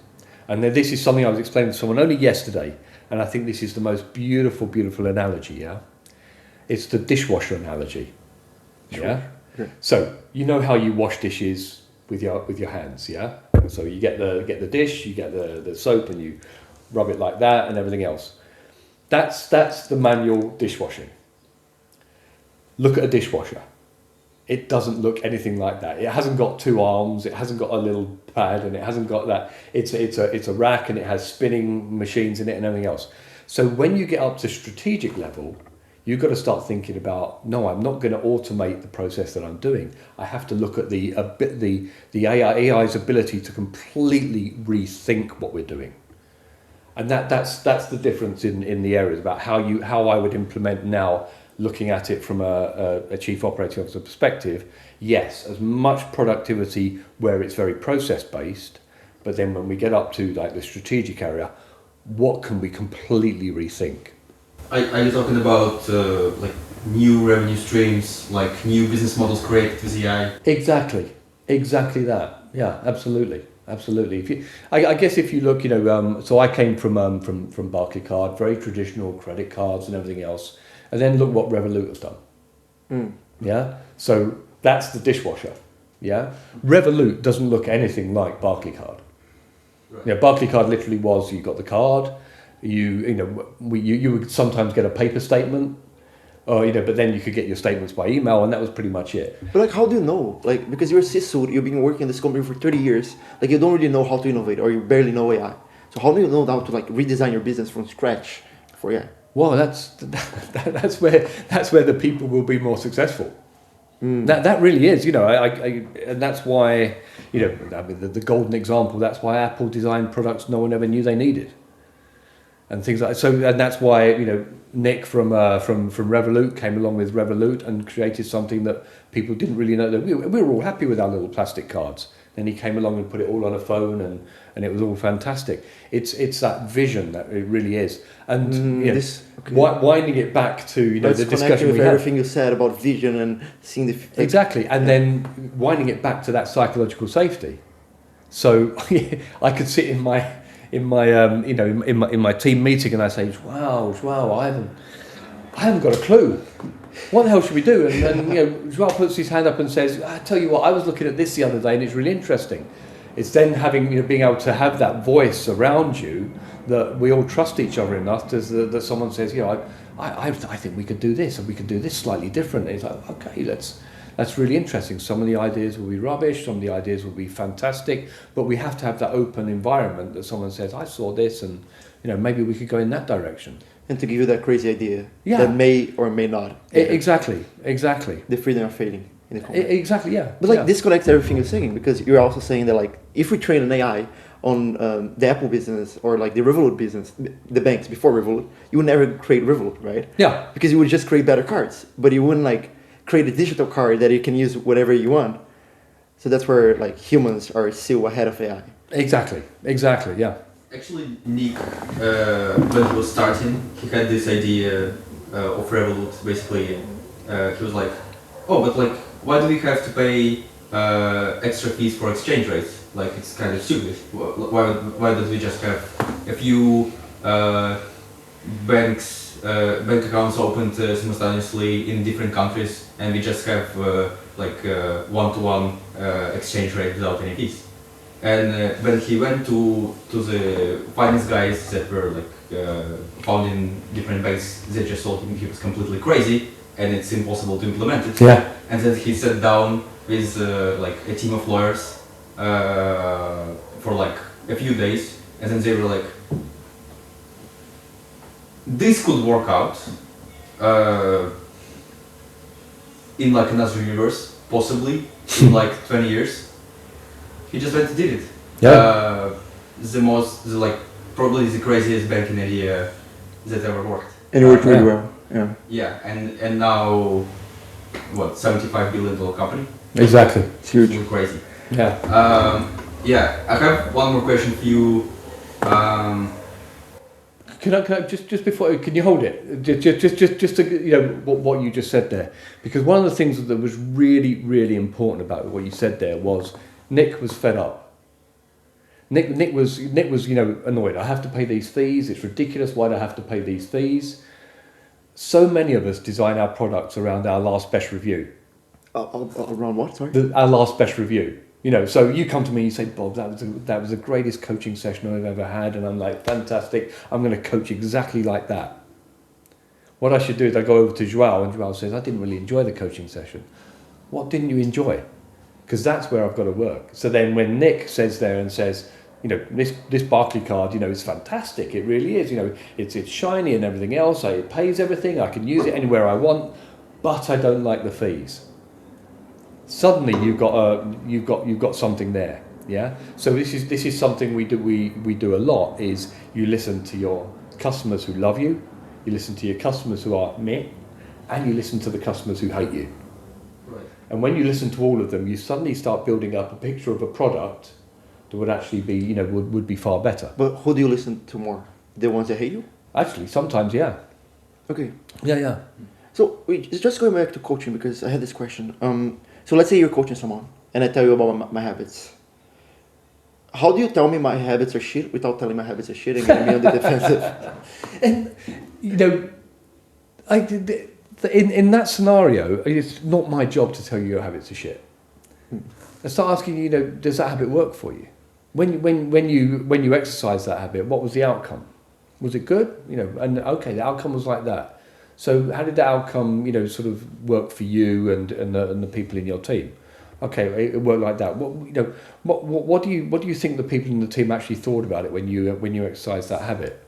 And then this is something I was explaining to someone only yesterday, and I think this is the most beautiful, beautiful analogy, yeah? It's the dishwasher analogy, yeah? Sure. So, how you wash dishes with your hands, yeah? So you get the dish, you get the soap, and you rub it like that and everything else. That's the manual dishwashing. Look at a dishwasher. It doesn't look anything like that. It hasn't got 2 arms. It hasn't got a little pad, and it hasn't got that. It's a rack, and it has spinning machines in it and everything else. So when you get up to strategic level, you've got to start thinking about, no, I'm not going to automate the process that I'm doing. I have to look at the AI's ability to completely rethink what we're doing. And that's the difference in the areas about how I would implement now. Looking at it from a chief operating officer perspective, yes, as much productivity where it's very process based, but then when we get up to the strategic area, what can we completely rethink? Are you talking about new revenue streams, new business models created with AI? Exactly that. Yeah, absolutely. I guess if you look, so I came from Barclaycard, very traditional credit cards and everything else. And then look what Revolut has done. Yeah, so that's the dishwasher. Yeah, Revolut doesn't look anything like Barclaycard. Right. Yeah, Barclaycard literally was you got the card, you would sometimes get a paper statement, or but then you could get your statements by email, and that was pretty much it. But how do you know? Because you're a CISO, you've been working in this company for 30 years. You don't really know how to innovate, or you barely know AI. So how do you know how to redesign your business from scratch for AI? Well, that's where the people will be more successful. That really is, and that's why, the golden example. That's why Apple designed products no one ever knew they needed, and things like so. And that's why Nick from Revolut came along with Revolut and created something that people didn't really know. That we were all happy with our little plastic cards. Then he came along and put it all on a phone, and it was all fantastic. It's that vision that it really is, and winding it back to the discussion with everything you said about vision and seeing the exactly, and then winding it back to that psychological safety. So I could sit in my team meeting and I say, wow, I haven't got a clue. What the hell should we do? And then Joao puts his hand up and says, I tell you what, I was looking at this the other day and it's really interesting. It's then having, being able to have that voice around you that we all trust each other enough that someone says, I think we could do this, and we could do this slightly different. And it's like, okay, that's really interesting. Some of the ideas will be rubbish, some of the ideas will be fantastic, but we have to have that open environment that someone says, I saw this, and maybe we could go in that direction. And to give you that crazy idea that may or may not. Exactly. The freedom of failing in the company. Exactly, yeah. But this connects everything you're saying, because you're also saying that if we train an AI on the Apple business or the Revolut business, the banks before Revolut, you would never create Revolut, right? Yeah. Because you would just create better cards, but you wouldn't create a digital card that you can use whatever you want. So that's where humans are still ahead of AI. Exactly, yeah. Actually, Nick, when he was starting, he had this idea of Revolut. Basically, he was like, "Oh, but why do we have to pay extra fees for exchange rates? It's kind of stupid. Why don't we just have a few bank accounts opened simultaneously in different countries, and we just have one-to-one exchange rate without any fees?" And when he went to the finance guys that were found in different banks, they just told him he was completely crazy and it's impossible to implement it. Yeah. And then he sat down with a team of lawyers for a few days, and then they were like, this could work out in another universe, possibly in 20 years. He just went and did it. Yeah. Probably the craziest banking idea that ever worked. And it worked really well. Yeah. Yeah, and now, $75 billion company? Exactly. It's huge. It's crazy. Yeah. Yeah, I have one more question for you. Can I just before? Can you hold it? Just to what you just said there, because one of the things that was really, really important about what you said there was Nick was fed up. Nick was annoyed. I have to pay these fees. It's ridiculous. Why do I have to pay these fees? So many of us design our products around our last best review. Around what? Sorry. Our last best review. So you come to me and you say, Bob, that was the greatest coaching session I've ever had, and I'm like, fantastic. I'm going to coach exactly like that. What I should do is I go over to Joao, and Joao says, I didn't really enjoy the coaching session. What didn't you enjoy? Because that's where I've got to work. So then when Nick says there and says, this Barclaycard, it's fantastic. It really is. It's shiny and everything else. It pays everything. I can use it anywhere I want, but I don't like the fees. Suddenly you've got something there. Yeah. So this is something we do a lot. Is you listen to your customers who love you, you listen to your customers who are meh, and you listen to the customers who hate you. And when you listen to all of them, you suddenly start building up a picture of a product that would actually be, would be far better. But who do you listen to more? The ones that hate you? Actually, sometimes, yeah. Okay. Yeah. So just going back to coaching, because I had this question. So let's say you're coaching someone, and I tell you about my habits. How do you tell me my habits are shit without telling my habits are shit and getting me on the defensive? And in that scenario, it's not my job to tell you your habits are shit. I start asking you, does that habit work for you? When you exercise that habit, what was the outcome? Was it good? And okay, the outcome was like that. So how did that outcome, sort of work for you and the people in your team? Okay, it worked like that. What do you think the people in the team actually thought about it when you exercised that habit?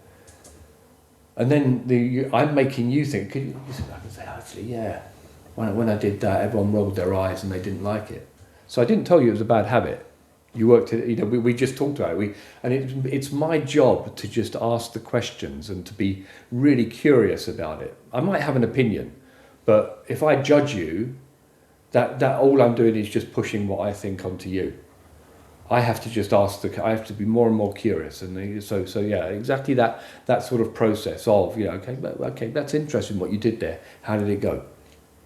And then I'm making you think. I can say, actually, yeah. When I did that, everyone rolled their eyes and they didn't like it. So I didn't tell you it was a bad habit. You worked it. We just talked about it. It's my job to just ask the questions and to be really curious about it. I might have an opinion, but if I judge you, that all I'm doing is just pushing what I think onto you. I have to just I have to be more and more curious, and so yeah, exactly that sort of process of okay, that's interesting what you did there. How did it go?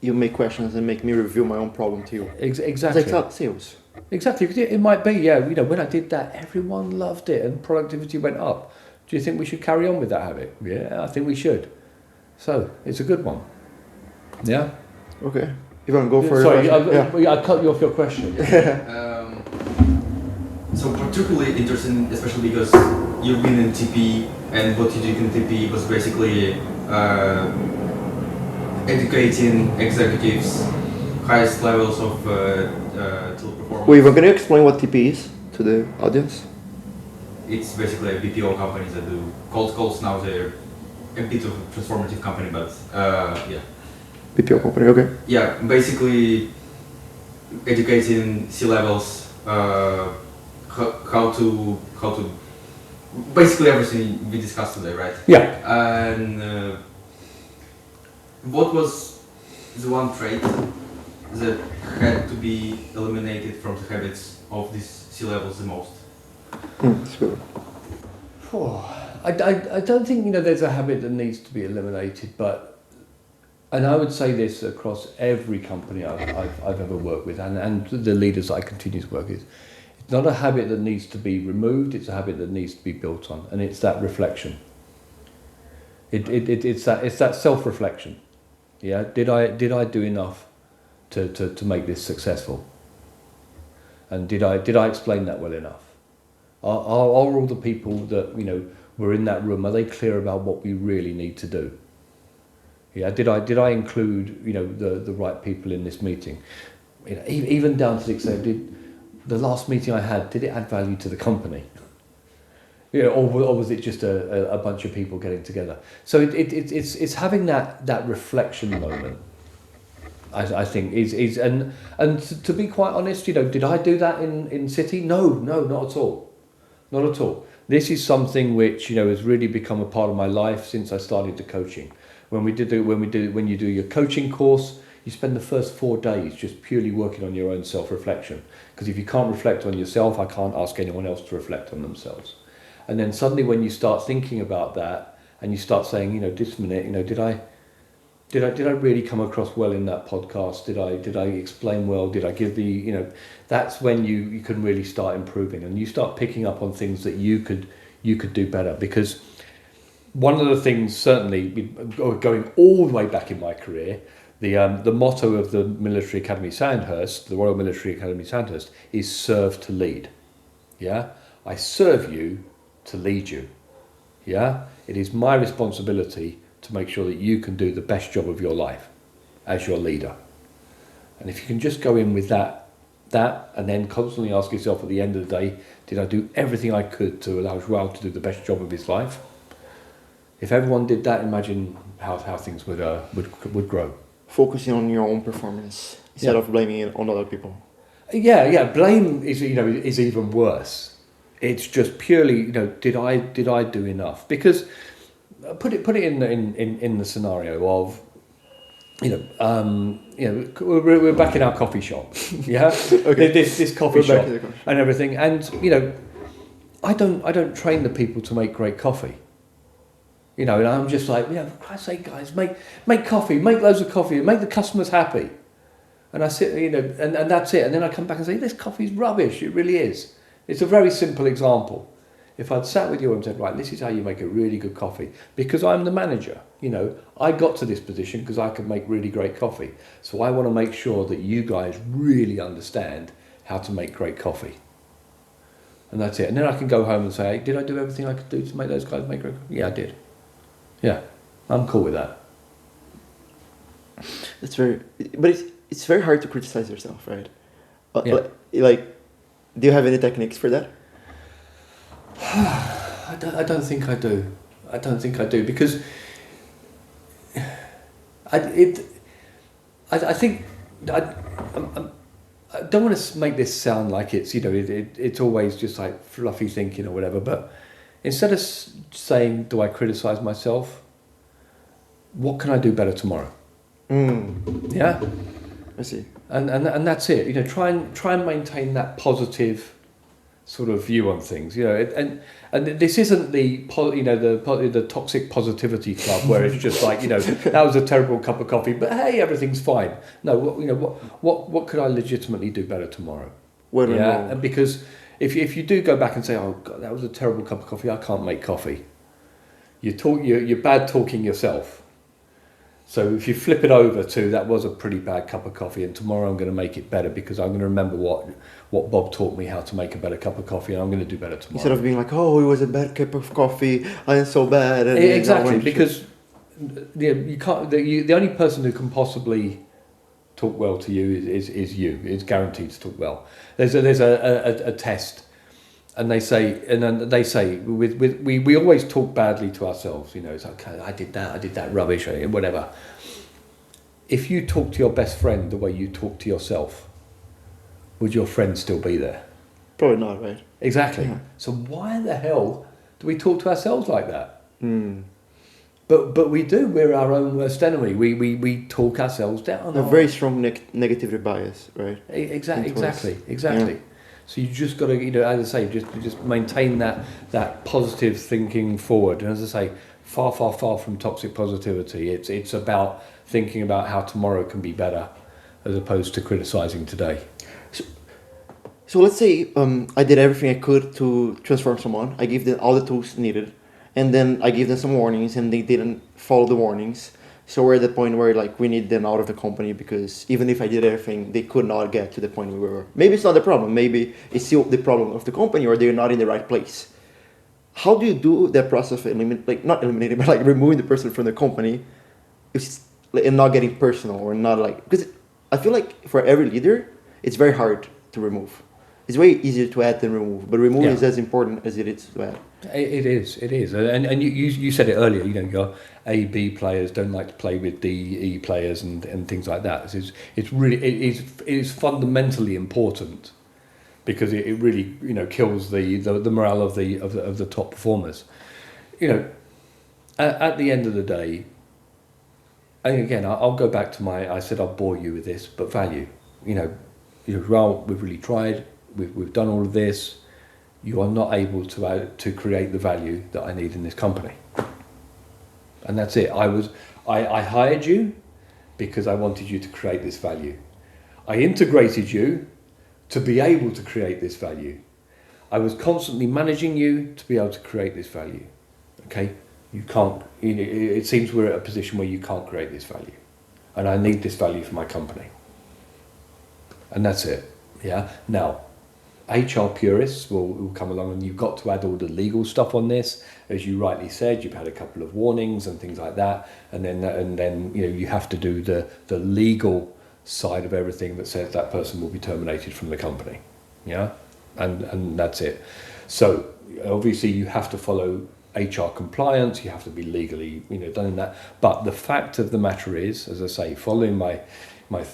You make questions and make me reveal my own problem to you. Exactly. It's like sales. Exactly. It might be, yeah. When I did that, everyone loved it and productivity went up. Do you think we should carry on with that habit? Yeah, I think we should. So it's a good one. Yeah. Okay. You want to go for Sorry, your question? I cut you off your question. so particularly interesting, especially because you've been in TP, and what you did in TP was basically educating executives, highest levels of teleperformance. Wait, we're going to explain what TP is to the audience? It's basically a BPO companies that do cold calls now. They're a bit of a transformative company, but yeah. BPO company, okay. Yeah, basically educating C-levels, how to basically everything we discussed today, right? Yeah. And what was the one trait that had to be eliminated from the habits of these C-levels the most? That's good. I don't think there's a habit that needs to be eliminated, and I would say this across every company I've ever worked with, and the leaders I continue to work with. It's not a habit that needs to be removed, it's a habit that needs to be built on, and it's that reflection. It's that self-reflection. Yeah, did I do enough to make this successful? And did I explain that well enough? Are all the people that were in that room, are they clear about what we really need to do? Yeah, did I include the right people in this meeting? Even down to the extent, did the last meeting I had, did it add value to the company? Or was it just a bunch of people getting together? So it's having that reflection moment. I think is and to be quite honest, did I do that in City? No, not at all. Not at all. This is something which has really become a part of my life since I started the coaching. When you do your coaching course, you spend the first 4 days just purely working on your own self-reflection. Because if you can't reflect on yourself, I can't ask anyone else to reflect on themselves. And then suddenly, when you start thinking about that, and you start saying, this minute, did I really come across well in that podcast? Did I explain well? Did I give the that's when you can really start improving, and you start picking up on things that you could do better. Because one of the things, certainly going all the way back in my career, the motto of the Military Academy Sandhurst, the Royal Military Academy Sandhurst, is serve to lead. Yeah, I serve you to lead you. Yeah, it is my responsibility to make sure that you can do the best job of your life as your leader. And if you can just go in with that, and then constantly ask yourself at the end of the day, did I do everything I could to allow Joao to do the best job of his life? If everyone did that, imagine how things would grow. Focusing on your own performance instead of blaming it on other people. Yeah. Blame is is even worse. It's just purely did I do enough? Because put it in the scenario of we're back in our coffee shop. Yeah. Okay. This coffee We're shop back in the coffee shop. and everything, and I don't train the people to make great coffee. And I'm just like, for Christ's sake, guys, make coffee, make loads of coffee, and make the customers happy. And I sit, and that's it. And then I come back and say, this coffee's rubbish. It really is. It's a very simple example. If I'd sat with you and said, right, this is how you make a really good coffee, because I'm the manager, I got to this position because I could make really great coffee. So I want to make sure that you guys really understand how to make great coffee. And that's it. And then I can go home and say, did I do everything I could do to make those guys make great coffee? Yeah, I did. Yeah, I'm cool with that. It's very hard to criticize yourself, right? Yeah. Do you have any techniques for that? I don't think I do. I don't think I do, because I think I don't want to make this sound like it's it's always just like fluffy thinking or whatever. But instead of saying, do I criticize myself? What can I do better tomorrow? Yeah, I see. And that's it. Try and maintain that positive sort of view on things. And this isn't the toxic positivity club where it's just like that was a terrible cup of coffee, but hey, everything's fine. No, what could I legitimately do better tomorrow? And because if you do go back and say, oh God, that was a terrible cup of coffee, I can't make coffee. You're bad talking yourself. So if you flip it over to that was a pretty bad cup of coffee, and tomorrow I'm going to make it better because I'm going to remember what Bob taught me how to make a better cup of coffee, and I'm going to do better tomorrow. Instead of being like, oh, it was a bad cup of coffee, I am so bad. And Exactly, because you can't. The only person who can possibly talk well to you is you. It's guaranteed to talk well. There's a test, and they say we always talk badly to ourselves. You know, it's like, I did that rubbish, or whatever. If you talk to your best friend the way you talk to yourself, would your friend still be there? Probably not, right? Exactly. Yeah. So why the hell do we talk to ourselves like that? Mm. But we do. We're our own worst enemy. We talk ourselves down. A very strong negativity bias, right? Exactly. Yeah. So you just got to, you know, as I say, just maintain that positive thinking forward. And as I say, far from toxic positivity. It's about thinking about how tomorrow can be better, as opposed to criticizing today. So let's say I did everything I could to transform someone. I gave them all the tools needed, and then I gave them some warnings, and they didn't follow the warnings. So we're at the point where like we need them out of the company, because even if I did everything, they could not get to the point we were. Maybe it's not the problem. Maybe it's still the problem of the company, or they're not in the right place. How do you do that process of not eliminating, but like removing the person from the company, and not getting personal, or not like, because I feel like for every leader, it's very hard to remove. It's way easier to add than remove, but remove is as important as it is to add. It is, and you said it earlier. You know, your A, B players don't like to play with D, E players, and things like that. It is fundamentally important, because it really, you know, kills the morale of the top performers. You know, at the end of the day, and again, I'll go back to I said I'll bore you with this, but value. You know, well, we've really tried. We've done all of this. You are not able to create the value that I need in this company, and that's it. I hired you because I wanted you to create this value. I integrated you to be able to create this value. I was constantly managing you to be able to create this value. Okay, you can't. You know, it seems we're at a position where you can't create this value, and I need this value for my company, and that's it. Yeah. Now, HR purists will come along, and you've got to add all the legal stuff on this. As you rightly said, you've had a couple of warnings and things like that, and then you know, you have to do the legal side of everything that says that person will be terminated from the company. Yeah, and that's it. So obviously you have to follow HR compliance. You have to be legally, you know, done in that. But the fact of the matter is, as I say, following my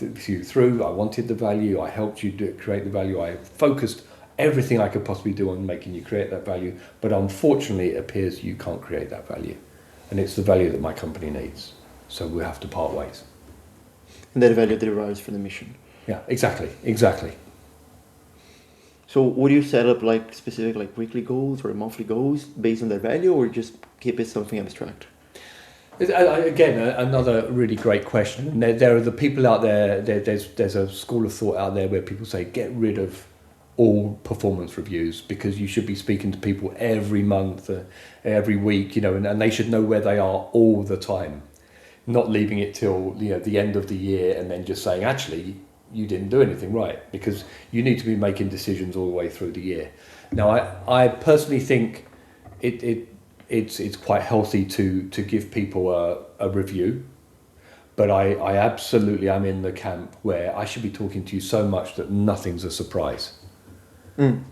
view through, I wanted the value, I helped you create the value, I focused everything I could possibly do on making you create that value, but unfortunately it appears you can't create that value, and it's the value that my company needs, so we have to part ways. And that value derives from the mission. Yeah, exactly. So would you set up like specific like weekly goals or monthly goals based on that value, or just keep it something abstract? Again, another really great question. And there are the people out there. There's a school of thought out there where people say get rid of all performance reviews, because you should be speaking to people every month, every week, you know, and they should know where they are all the time, not leaving it till, you know, the end of the year and then just saying actually you didn't do anything right, because you need to be making decisions all the way through the year. Now, I personally think it's quite healthy to give people a review, but I absolutely am in the camp where I should be talking to you so much that nothing's a surprise. And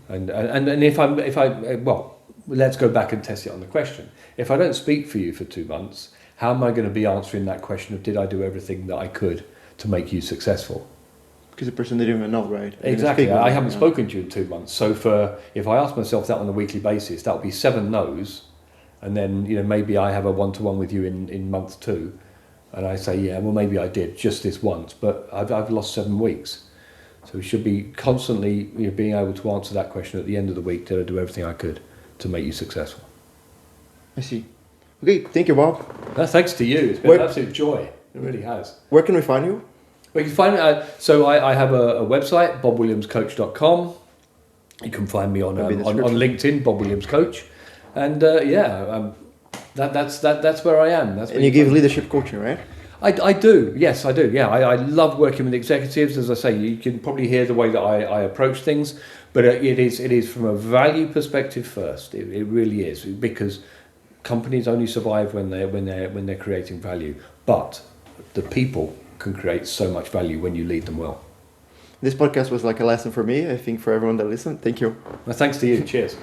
if I well, let's go back and test it on the question. If I don't speak for you for 2 months, how am I going to be answering that question of did I do everything that I could to make you successful? Because the person didn't even know, right? Exactly. I haven't spoken to you in 2 months. So if I ask myself that on a weekly basis, that would be 7 no's. And then, you know, maybe I have a one-to-one with you in month 2, and I say, yeah, well, maybe I did just this once, but I've lost 7 weeks. So we should be constantly, you know, being able to answer that question at the end of the week. Did I do everything I could to make you successful? I see. Okay, thank you, Bob. Thanks to you. It's been an absolute joy. It really has. Where can we find you? Well, you can find so I have a website, bobwilliamscoach.com. You can find me on LinkedIn, Bob Williams Coach. And that's where I am. And you give leadership coaching, right? I do, yes, I do. Yeah, I love working with executives. As I say, you can probably hear the way that I approach things, but it is from a value perspective first. It really is, because companies only survive when they're creating value. But the people can create so much value when you lead them well. This podcast was like a lesson for me, I think, for everyone that listened. Thank you. Well, thanks to you. Cheers.